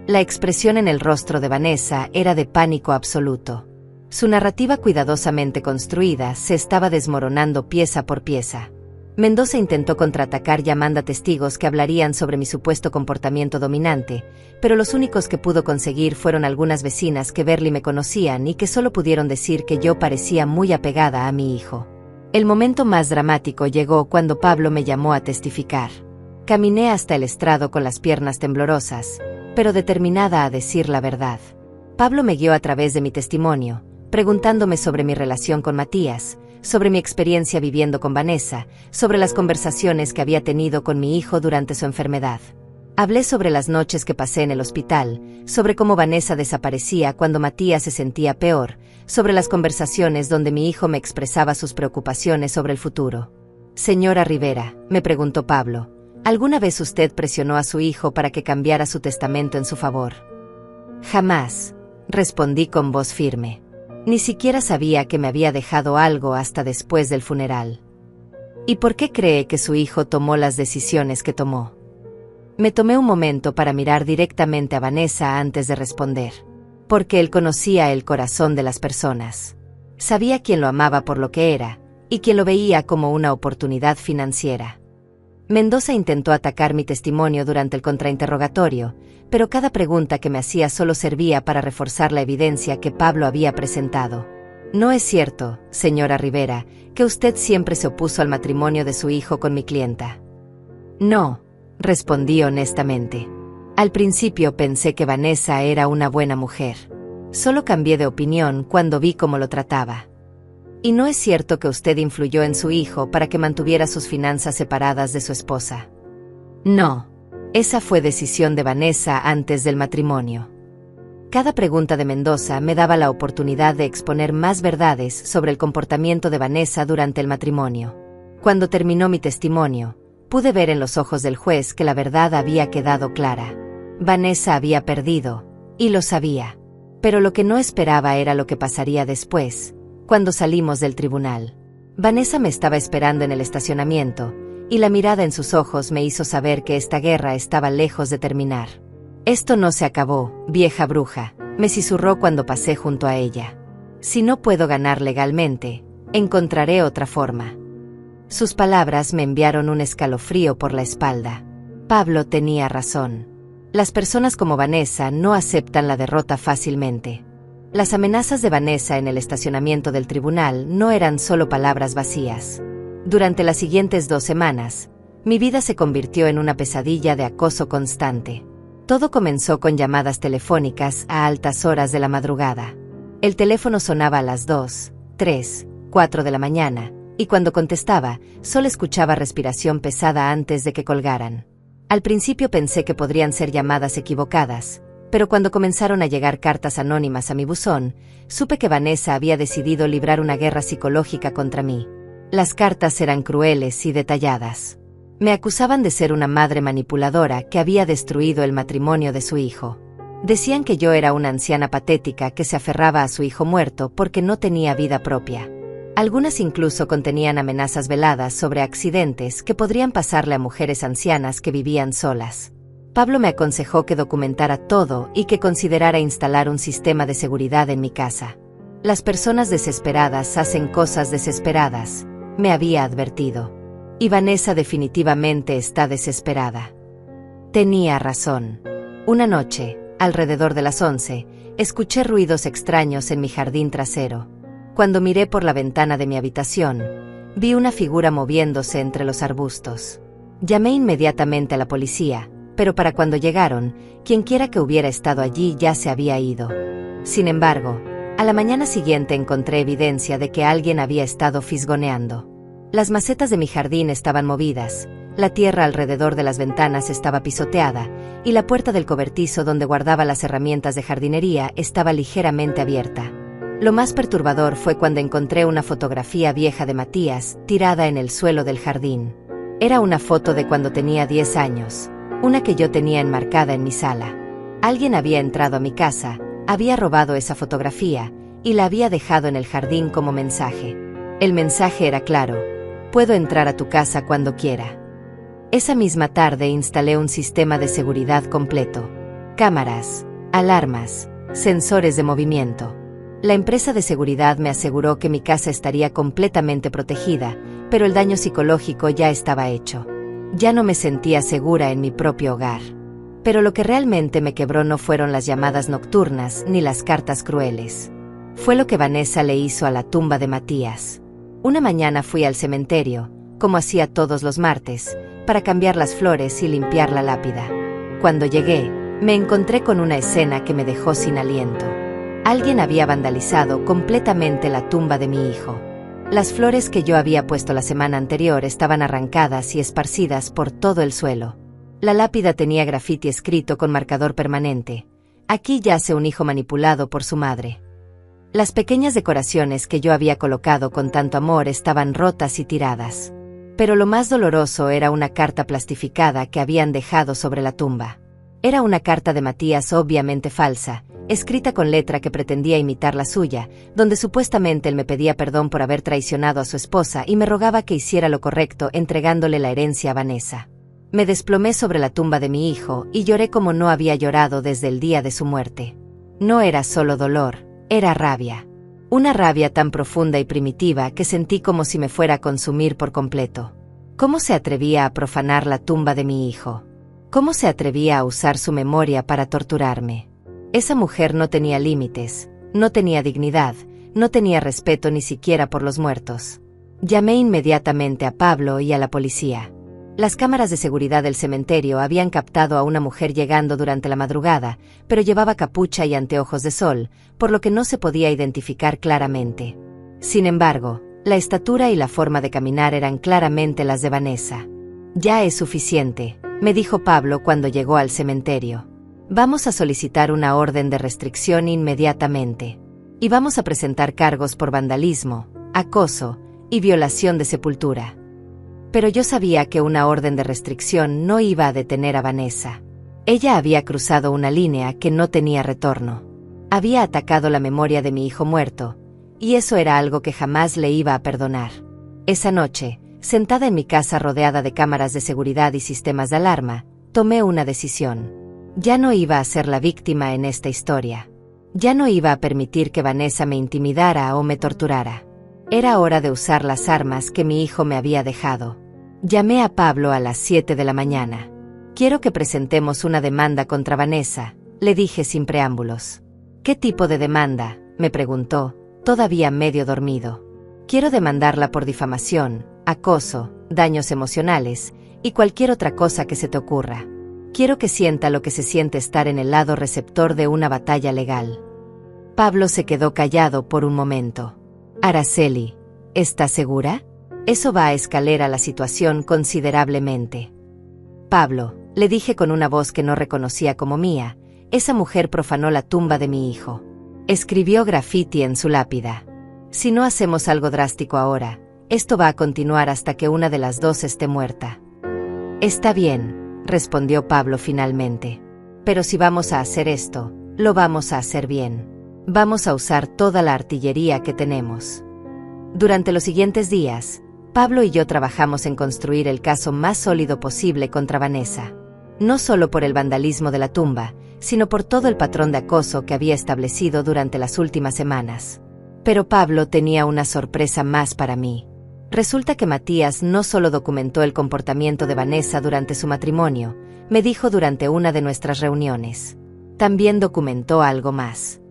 La expresión en el rostro de Vanessa era de pánico absoluto. Su narrativa cuidadosamente construida se estaba desmoronando pieza por pieza. Mendoza intentó contraatacar llamando a testigos que hablarían sobre mi supuesto comportamiento dominante, pero los únicos que pudo conseguir fueron algunas vecinas que Berly me conocían y que solo pudieron decir que yo parecía muy apegada a mi hijo. El momento más dramático llegó cuando Pablo me llamó a testificar. Caminé hasta el estrado con las piernas temblorosas, pero determinada a decir la verdad. Pablo me guió a través de mi testimonio, preguntándome sobre mi relación con Matías, sobre mi experiencia viviendo con Vanessa, sobre las conversaciones que había tenido con mi hijo durante su enfermedad. Hablé sobre las noches que pasé en el hospital, sobre cómo Vanessa desaparecía cuando Matías se sentía peor, sobre las conversaciones donde mi hijo me expresaba sus preocupaciones sobre el futuro. Señora Rivera, me preguntó Pablo, ¿Alguna vez usted presionó a su hijo para que cambiara su testamento en su favor? Jamás, respondí con voz firme. Ni siquiera sabía que me había dejado algo hasta después del funeral. ¿Y por qué cree que su hijo tomó las decisiones que tomó? Me tomé un momento para mirar directamente a Vanessa antes de responder. Porque él conocía el corazón de las personas. Sabía quién lo amaba por lo que era, y quién lo veía como una oportunidad financiera. Mendoza intentó atacar mi testimonio durante el contrainterrogatorio, pero cada pregunta que me hacía solo servía para reforzar la evidencia que Pablo había presentado. No es cierto, señora Rivera, que usted siempre se opuso al matrimonio de su hijo con mi clienta. No, respondí honestamente. Al principio pensé que Vanessa era una buena mujer. Solo cambié de opinión cuando vi cómo lo trataba. ¿Y no es cierto que usted influyó en su hijo para que mantuviera sus finanzas separadas de su esposa? No. Esa fue decisión de Vanessa antes del matrimonio. Cada pregunta de Mendoza me daba la oportunidad de exponer más verdades sobre el comportamiento de Vanessa durante el matrimonio. Cuando terminó mi testimonio, pude ver en los ojos del juez que la verdad había quedado clara. Vanessa había perdido, y lo sabía. Pero lo que no esperaba era lo que pasaría después, cuando salimos del tribunal. Vanessa me estaba esperando en el estacionamiento, y la mirada en sus ojos me hizo saber que esta guerra estaba lejos de terminar. Esto no se acabó, vieja bruja, me susurró cuando pasé junto a ella. Si no puedo ganar legalmente, encontraré otra forma. Sus palabras me enviaron un escalofrío por la espalda. Pablo tenía razón. Las personas como Vanessa no aceptan la derrota fácilmente. Las amenazas de Vanessa en el estacionamiento del tribunal no eran solo palabras vacías. Durante las siguientes 2 semanas, mi vida se convirtió en una pesadilla de acoso constante. Todo comenzó con llamadas telefónicas a altas horas de la madrugada. El teléfono sonaba a las 2, 3, 4 de la mañana, y cuando contestaba, solo escuchaba respiración pesada antes de que colgaran. Al principio pensé que podrían ser llamadas equivocadas, pero cuando comenzaron a llegar cartas anónimas a mi buzón, supe que Vanessa había decidido librar una guerra psicológica contra mí. Las cartas eran crueles y detalladas. Me acusaban de ser una madre manipuladora que había destruido el matrimonio de su hijo. Decían que yo era una anciana patética que se aferraba a su hijo muerto porque no tenía vida propia. Algunas incluso contenían amenazas veladas sobre accidentes que podrían pasarle a mujeres ancianas que vivían solas. Pablo me aconsejó que documentara todo y que considerara instalar un sistema de seguridad en mi casa. Las personas desesperadas hacen cosas desesperadas, me había advertido. Y Vanessa definitivamente está desesperada. Tenía razón. Una noche, alrededor de las 11, escuché ruidos extraños en mi jardín trasero. Cuando miré por la ventana de mi habitación, vi una figura moviéndose entre los arbustos. Llamé inmediatamente a la policía, pero para cuando llegaron, quienquiera que hubiera estado allí ya se había ido. Sin embargo, a la mañana siguiente encontré evidencia de que alguien había estado fisgoneando. Las macetas de mi jardín estaban movidas, la tierra alrededor de las ventanas estaba pisoteada, y la puerta del cobertizo donde guardaba las herramientas de jardinería estaba ligeramente abierta. Lo más perturbador fue cuando encontré una fotografía vieja de Matías tirada en el suelo del jardín. Era una foto de cuando tenía 10 años, una que yo tenía enmarcada en mi sala. Alguien había entrado a mi casa, había robado esa fotografía y la había dejado en el jardín como mensaje. El mensaje era claro: puedo entrar a tu casa cuando quiera. Esa misma tarde instalé un sistema de seguridad completo. Cámaras, alarmas, sensores de movimiento. La empresa de seguridad me aseguró que mi casa estaría completamente protegida, pero el daño psicológico ya estaba hecho. Ya no me sentía segura en mi propio hogar. Pero lo que realmente me quebró no fueron las llamadas nocturnas ni las cartas crueles. Fue lo que Vanessa le hizo a la tumba de Matías. Una mañana fui al cementerio, como hacía todos los martes, para cambiar las flores y limpiar la lápida. Cuando llegué, me encontré con una escena que me dejó sin aliento. Alguien había vandalizado completamente la tumba de mi hijo. Las flores que yo había puesto la semana anterior estaban arrancadas y esparcidas por todo el suelo. La lápida tenía grafiti escrito con marcador permanente: aquí yace un hijo manipulado por su madre. Las pequeñas decoraciones que yo había colocado con tanto amor estaban rotas y tiradas. Pero lo más doloroso era una carta plastificada que habían dejado sobre la tumba. Era una carta de Matías obviamente falsa, escrita con letra que pretendía imitar la suya, donde supuestamente él me pedía perdón por haber traicionado a su esposa y me rogaba que hiciera lo correcto entregándole la herencia a Vanessa. Me desplomé sobre la tumba de mi hijo y lloré como no había llorado desde el día de su muerte. No era solo dolor, era rabia. Una rabia tan profunda y primitiva que sentí como si me fuera a consumir por completo. ¿Cómo se atrevía a profanar la tumba de mi hijo? ¿Cómo se atrevía a usar su memoria para torturarme? Esa mujer no tenía límites, no tenía dignidad, no tenía respeto ni siquiera por los muertos. Llamé inmediatamente a Pablo y a la policía. Las cámaras de seguridad del cementerio habían captado a una mujer llegando durante la madrugada, pero llevaba capucha y anteojos de sol, por lo que no se podía identificar claramente. Sin embargo, la estatura y la forma de caminar eran claramente las de Vanessa. «Ya es suficiente», me dijo Pablo cuando llegó al cementerio. «Vamos a solicitar una orden de restricción inmediatamente. Y vamos a presentar cargos por vandalismo, acoso y violación de sepultura». Pero yo sabía que una orden de restricción no iba a detener a Vanessa. Ella había cruzado una línea que no tenía retorno. Había atacado la memoria de mi hijo muerto, y eso era algo que jamás le iba a perdonar. Esa noche, sentada en mi casa rodeada de cámaras de seguridad y sistemas de alarma, tomé una decisión. Ya no iba a ser la víctima en esta historia. Ya no iba a permitir que Vanessa me intimidara o me torturara. Era hora de usar las armas que mi hijo me había dejado. Llamé a Pablo a las 7 de la mañana. «Quiero que presentemos una demanda contra Vanessa», le dije sin preámbulos. «¿Qué tipo de demanda?», me preguntó, todavía medio dormido. «Quiero demandarla por difamación, acoso, daños emocionales y cualquier otra cosa que se te ocurra. Quiero que sienta lo que se siente estar en el lado receptor de una batalla legal». Pablo se quedó callado por un momento. «Araceli, ¿estás segura? Eso va a escalar la situación considerablemente». «Pablo», le dije con una voz que no reconocía como mía, «esa mujer profanó la tumba de mi hijo. Escribió graffiti en su lápida. Si no hacemos algo drástico ahora, esto va a continuar hasta que una de las dos esté muerta». «Está bien», respondió Pablo finalmente. «Pero si vamos a hacer esto, lo vamos a hacer bien. Vamos a usar toda la artillería que tenemos». Durante los siguientes días, Pablo y yo trabajamos en construir el caso más sólido posible contra Vanessa. No solo por el vandalismo de la tumba, sino por todo el patrón de acoso que había establecido durante las últimas semanas. Pero Pablo tenía una sorpresa más para mí. Resulta que Matías no solo documentó el comportamiento de Vanessa durante su matrimonio, me dijo durante una de nuestras reuniones. También documentó algo más.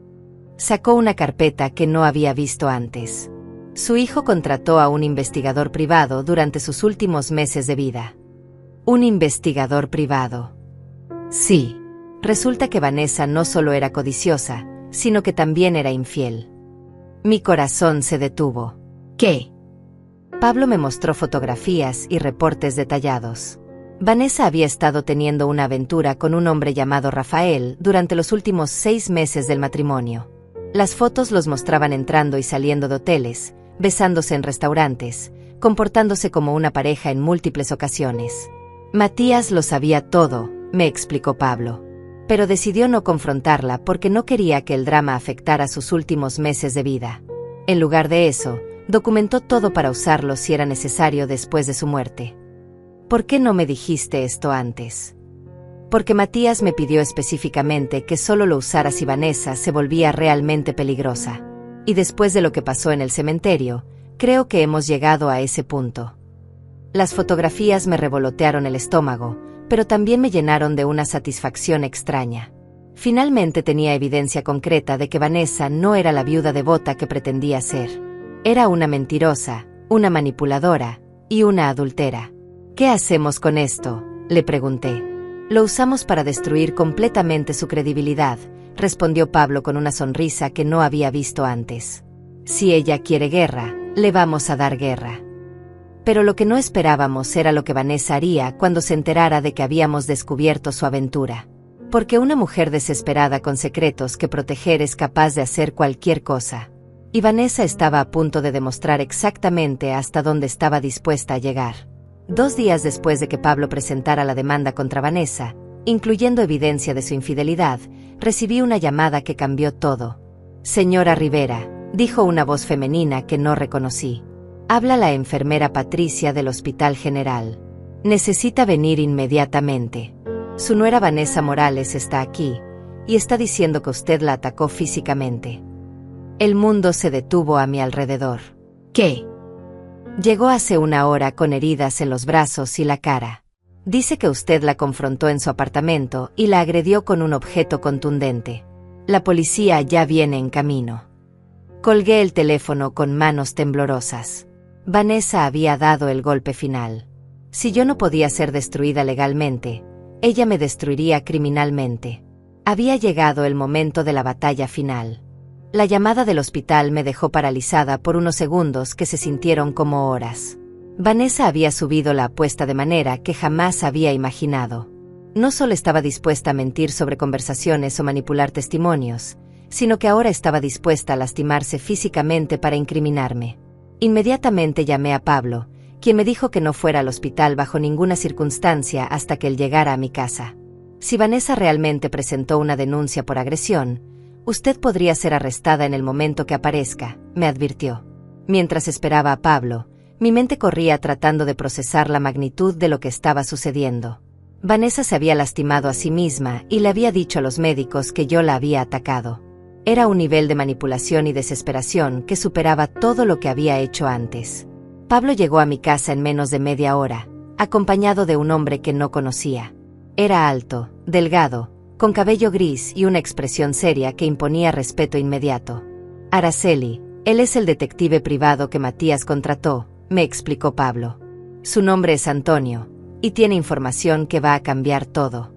Sacó una carpeta que no había visto antes. Su hijo contrató a un investigador privado durante sus últimos meses de vida. ¿Un investigador privado? Sí. Resulta que Vanessa no solo era codiciosa, sino que también era infiel. Mi corazón se detuvo. ¿Qué? Pablo me mostró fotografías y reportes detallados. Vanessa había estado teniendo una aventura con un hombre llamado Rafael durante los últimos 6 meses del matrimonio. Las fotos los mostraban entrando y saliendo de hoteles, besándose en restaurantes, comportándose como una pareja en múltiples ocasiones. Matías lo sabía todo, me explicó Pablo. Pero decidió no confrontarla porque no quería que el drama afectara sus últimos meses de vida. En lugar de eso, documentó todo para usarlo si era necesario después de su muerte. ¿Por qué no me dijiste esto antes? Porque Matías me pidió específicamente que solo lo usara si Vanessa se volvía realmente peligrosa. Y después de lo que pasó en el cementerio, creo que hemos llegado a ese punto. Las fotografías me revolotearon el estómago, pero también me llenaron de una satisfacción extraña. Finalmente tenía evidencia concreta de que Vanessa no era la viuda devota que pretendía ser. Era una mentirosa, una manipuladora y una adúltera. ¿Qué hacemos con esto?, le pregunté. Lo usamos para destruir completamente su credibilidad, respondió Pablo con una sonrisa que no había visto antes. Si ella quiere guerra, le vamos a dar guerra. Pero lo que no esperábamos era lo que Vanessa haría cuando se enterara de que habíamos descubierto su aventura. Porque una mujer desesperada con secretos que proteger es capaz de hacer cualquier cosa. Y Vanessa estaba a punto de demostrar exactamente hasta dónde estaba dispuesta a llegar. 2 días después de que Pablo presentara la demanda contra Vanessa, incluyendo evidencia de su infidelidad, recibí una llamada que cambió todo. «Señora Rivera», dijo una voz femenina que no reconocí. «Habla la enfermera Patricia del Hospital General. Necesita venir inmediatamente. Su nuera Vanessa Morales está aquí, y está diciendo que usted la atacó físicamente». El mundo se detuvo a mi alrededor. «¿Qué?». Llegó hace 1 hora con heridas en los brazos y la cara. Dice que usted la confrontó en su apartamento y la agredió con un objeto contundente. La policía ya viene en camino. Colgué el teléfono con manos temblorosas. Vanessa había dado el golpe final. Si yo no podía ser destruida legalmente, ella me destruiría criminalmente. Había llegado el momento de la batalla final. La llamada del hospital me dejó paralizada por unos segundos que se sintieron como horas. Vanessa había subido la apuesta de manera que jamás había imaginado. No solo estaba dispuesta a mentir sobre conversaciones o manipular testimonios, sino que ahora estaba dispuesta a lastimarse físicamente para incriminarme. Inmediatamente llamé a Pablo, quien me dijo que no fuera al hospital bajo ninguna circunstancia hasta que él llegara a mi casa. Si Vanessa realmente presentó una denuncia por agresión, usted podría ser arrestada en el momento que aparezca, me advirtió. Mientras esperaba a Pablo, mi mente corría tratando de procesar la magnitud de lo que estaba sucediendo. Vanessa se había lastimado a sí misma y le había dicho a los médicos que yo la había atacado. Era un nivel de manipulación y desesperación que superaba todo lo que había hecho antes. Pablo llegó a mi casa en menos de media hora, acompañado de un hombre que no conocía. Era alto, delgado, con cabello gris y una expresión seria que imponía respeto inmediato. «Araceli, él es el detective privado que Matías contrató», me explicó Pablo. «Su nombre es Antonio, y tiene información que va a cambiar todo».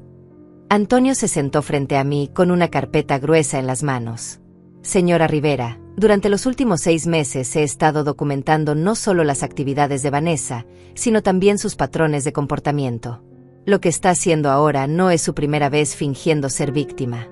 Antonio se sentó frente a mí con una carpeta gruesa en las manos. «Señora Rivera, durante los últimos 6 meses he estado documentando no solo las actividades de Vanessa, sino también sus patrones de comportamiento. Lo que está haciendo ahora no es su primera vez fingiendo ser víctima».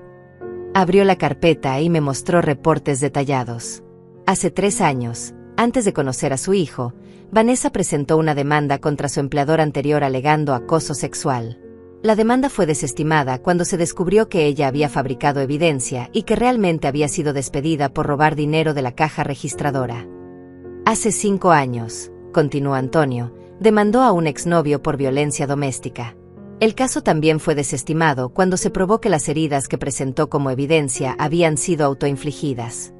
Abrió la carpeta y me mostró reportes detallados. Hace 3 años, antes de conocer a su hijo, Vanessa presentó una demanda contra su empleador anterior alegando acoso sexual. La demanda fue desestimada cuando se descubrió que ella había fabricado evidencia y que realmente había sido despedida por robar dinero de la caja registradora. Hace 5 años, continuó Antonio, demandó a un exnovio por violencia doméstica. El caso también fue desestimado cuando se probó que las heridas que presentó como evidencia habían sido autoinfligidas.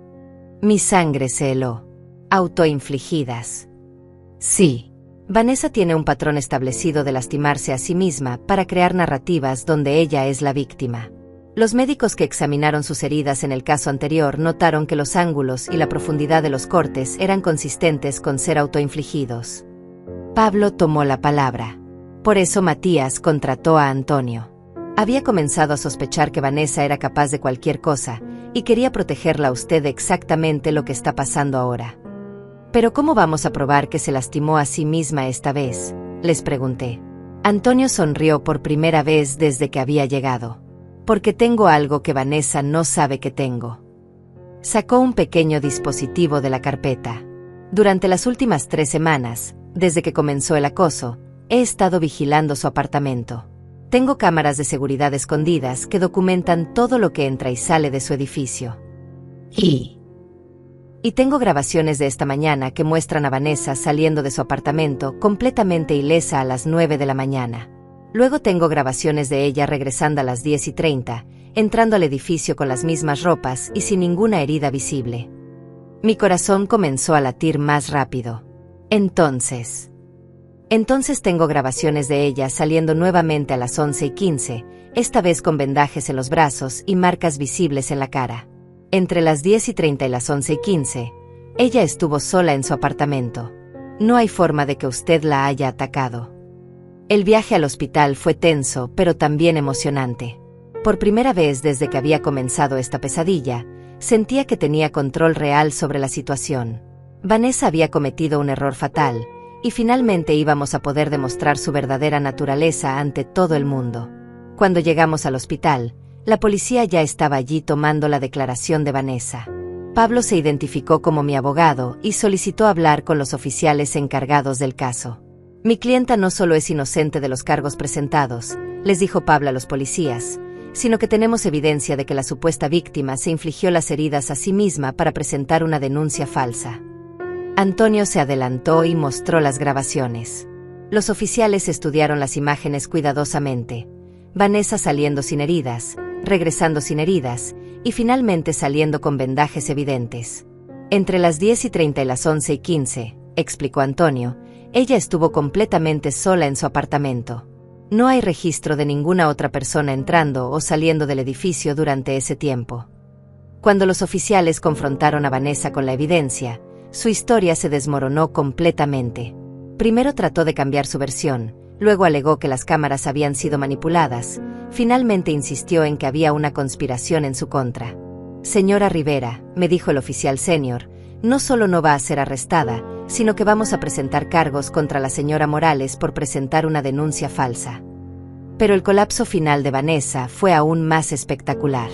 Mi sangre se heló. ¿Autoinfligidas? Sí. Vanessa tiene un patrón establecido de lastimarse a sí misma para crear narrativas donde ella es la víctima. Los médicos que examinaron sus heridas en el caso anterior notaron que los ángulos y la profundidad de los cortes eran consistentes con ser autoinfligidos. Pablo tomó la palabra. Por eso Matías contrató a Antonio. Había comenzado a sospechar que Vanessa era capaz de cualquier cosa, y quería protegerla a usted de exactamente lo que está pasando ahora. «¿Pero cómo vamos a probar que se lastimó a sí misma esta vez?», les pregunté. Antonio sonrió por primera vez desde que había llegado. «Porque tengo algo que Vanessa no sabe que tengo». Sacó un pequeño dispositivo de la carpeta. «Durante las últimas 3 semanas, desde que comenzó el acoso, he estado vigilando su apartamento. Tengo cámaras de seguridad escondidas que documentan todo lo que entra y sale de su edificio. Y tengo grabaciones de esta mañana que muestran a Vanessa saliendo de su apartamento completamente ilesa a las 9 de la mañana. Luego tengo grabaciones de ella regresando a las 10:30, entrando al edificio con las mismas ropas y sin ninguna herida visible». Mi corazón comenzó a latir más rápido. Entonces tengo grabaciones de ella saliendo nuevamente a las 11:15, esta vez con vendajes en los brazos y marcas visibles en la cara. Entre las 10:30 y las 11:15, ella estuvo sola en su apartamento. No hay forma de que usted la haya atacado. El viaje al hospital fue tenso, pero también emocionante. Por primera vez desde que había comenzado esta pesadilla, sentía que tenía control real sobre la situación. Vanessa había cometido un error fatal, y finalmente íbamos a poder demostrar su verdadera naturaleza ante todo el mundo. Cuando llegamos al hospital, la policía ya estaba allí tomando la declaración de Vanessa. Pablo se identificó como mi abogado y solicitó hablar con los oficiales encargados del caso. Mi clienta no solo es inocente de los cargos presentados, les dijo Pablo a los policías, sino que tenemos evidencia de que la supuesta víctima se infligió las heridas a sí misma para presentar una denuncia falsa. Antonio se adelantó y mostró las grabaciones. Los oficiales estudiaron las imágenes cuidadosamente. Vanessa saliendo sin heridas, regresando sin heridas, y finalmente saliendo con vendajes evidentes. Entre las 10:30 y las 11:15, explicó Antonio, ella estuvo completamente sola en su apartamento. No hay registro de ninguna otra persona entrando o saliendo del edificio durante ese tiempo. Cuando los oficiales confrontaron a Vanessa con la evidencia, su historia se desmoronó completamente. Primero trató de cambiar su versión, luego alegó que las cámaras habían sido manipuladas, finalmente insistió en que había una conspiración en su contra. Señora Rivera, me dijo el oficial senior, no solo no va a ser arrestada, sino que vamos a presentar cargos contra la señora Morales por presentar una denuncia falsa. Pero el colapso final de Vanessa fue aún más espectacular.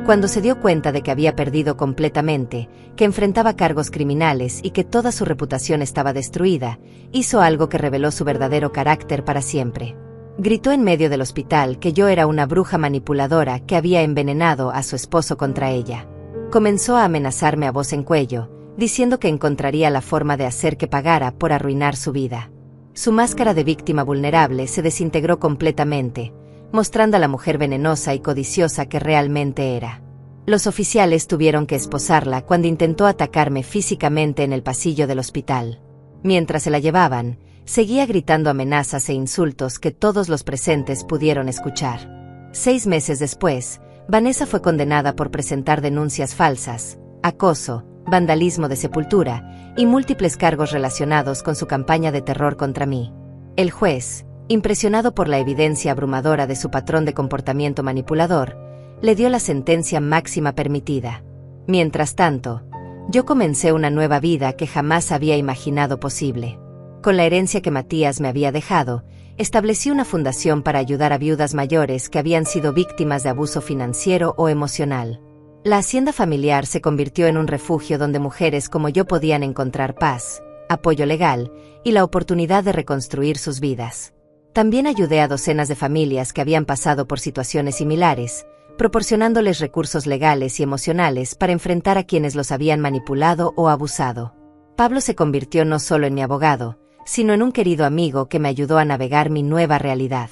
Cuando se dio cuenta de que había perdido completamente, que enfrentaba cargos criminales y que toda su reputación estaba destruida, hizo algo que reveló su verdadero carácter para siempre. Gritó en medio del hospital que yo era una bruja manipuladora que había envenenado a su esposo contra ella. Comenzó a amenazarme a voz en cuello, diciendo que encontraría la forma de hacer que pagara por arruinar su vida. Su máscara de víctima vulnerable se desintegró completamente, mostrando a la mujer venenosa y codiciosa que realmente era. Los oficiales tuvieron que esposarla cuando intentó atacarme físicamente en el pasillo del hospital. Mientras se la llevaban, seguía gritando amenazas e insultos que todos los presentes pudieron escuchar. 6 meses después, Vanessa fue condenada por presentar denuncias falsas, acoso, vandalismo de sepultura y múltiples cargos relacionados con su campaña de terror contra mí. El juez, impresionado por la evidencia abrumadora de su patrón de comportamiento manipulador, le dio la sentencia máxima permitida. Mientras tanto, yo comencé una nueva vida que jamás había imaginado posible. Con la herencia que Matías me había dejado, establecí una fundación para ayudar a viudas mayores que habían sido víctimas de abuso financiero o emocional. La hacienda familiar se convirtió en un refugio donde mujeres como yo podían encontrar paz, apoyo legal y la oportunidad de reconstruir sus vidas. También ayudé a docenas de familias que habían pasado por situaciones similares, proporcionándoles recursos legales y emocionales para enfrentar a quienes los habían manipulado o abusado. Pablo se convirtió no solo en mi abogado, sino en un querido amigo que me ayudó a navegar mi nueva realidad.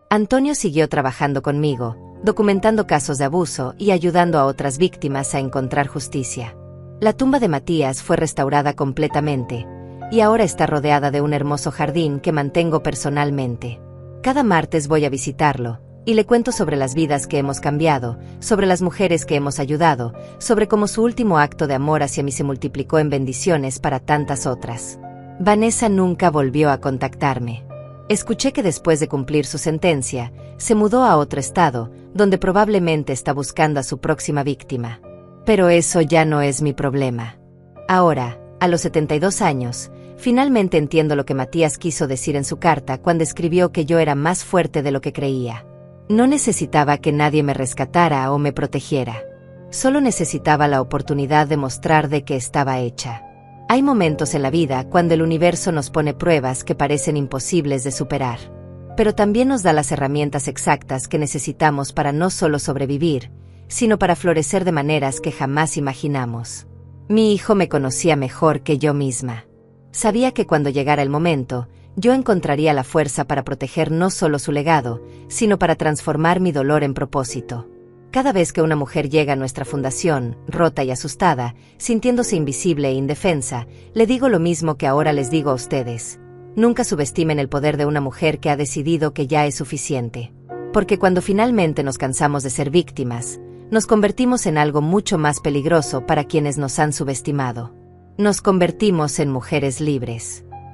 Antonio siguió trabajando conmigo, documentando casos de abuso y ayudando a otras víctimas a encontrar justicia. La tumba de Matías fue restaurada completamente, y ahora está rodeada de un hermoso jardín que mantengo personalmente. Cada martes voy a visitarlo, y le cuento sobre las vidas que hemos cambiado, sobre las mujeres que hemos ayudado, sobre cómo su último acto de amor hacia mí se multiplicó en bendiciones para tantas otras. Vanessa nunca volvió a contactarme. Escuché que después de cumplir su sentencia, se mudó a otro estado, donde probablemente está buscando a su próxima víctima. Pero eso ya no es mi problema. Ahora, a los 72 años, finalmente entiendo lo que Matías quiso decir en su carta cuando escribió que yo era más fuerte de lo que creía. No necesitaba que nadie me rescatara o me protegiera. Solo necesitaba la oportunidad de mostrar de qué estaba hecha. Hay momentos en la vida cuando el universo nos pone pruebas que parecen imposibles de superar. Pero también nos da las herramientas exactas que necesitamos para no solo sobrevivir, sino para florecer de maneras que jamás imaginamos. Mi hijo me conocía mejor que yo misma. Sabía que cuando llegara el momento, yo encontraría la fuerza para proteger no solo su legado, sino para transformar mi dolor en propósito. Cada vez que una mujer llega a nuestra fundación, rota y asustada, sintiéndose invisible e indefensa, le digo lo mismo que ahora les digo a ustedes. Nunca subestimen el poder de una mujer que ha decidido que ya es suficiente. Porque cuando finalmente nos cansamos de ser víctimas, nos convertimos en algo mucho más peligroso para quienes nos han subestimado. Nos convertimos en mujeres libres.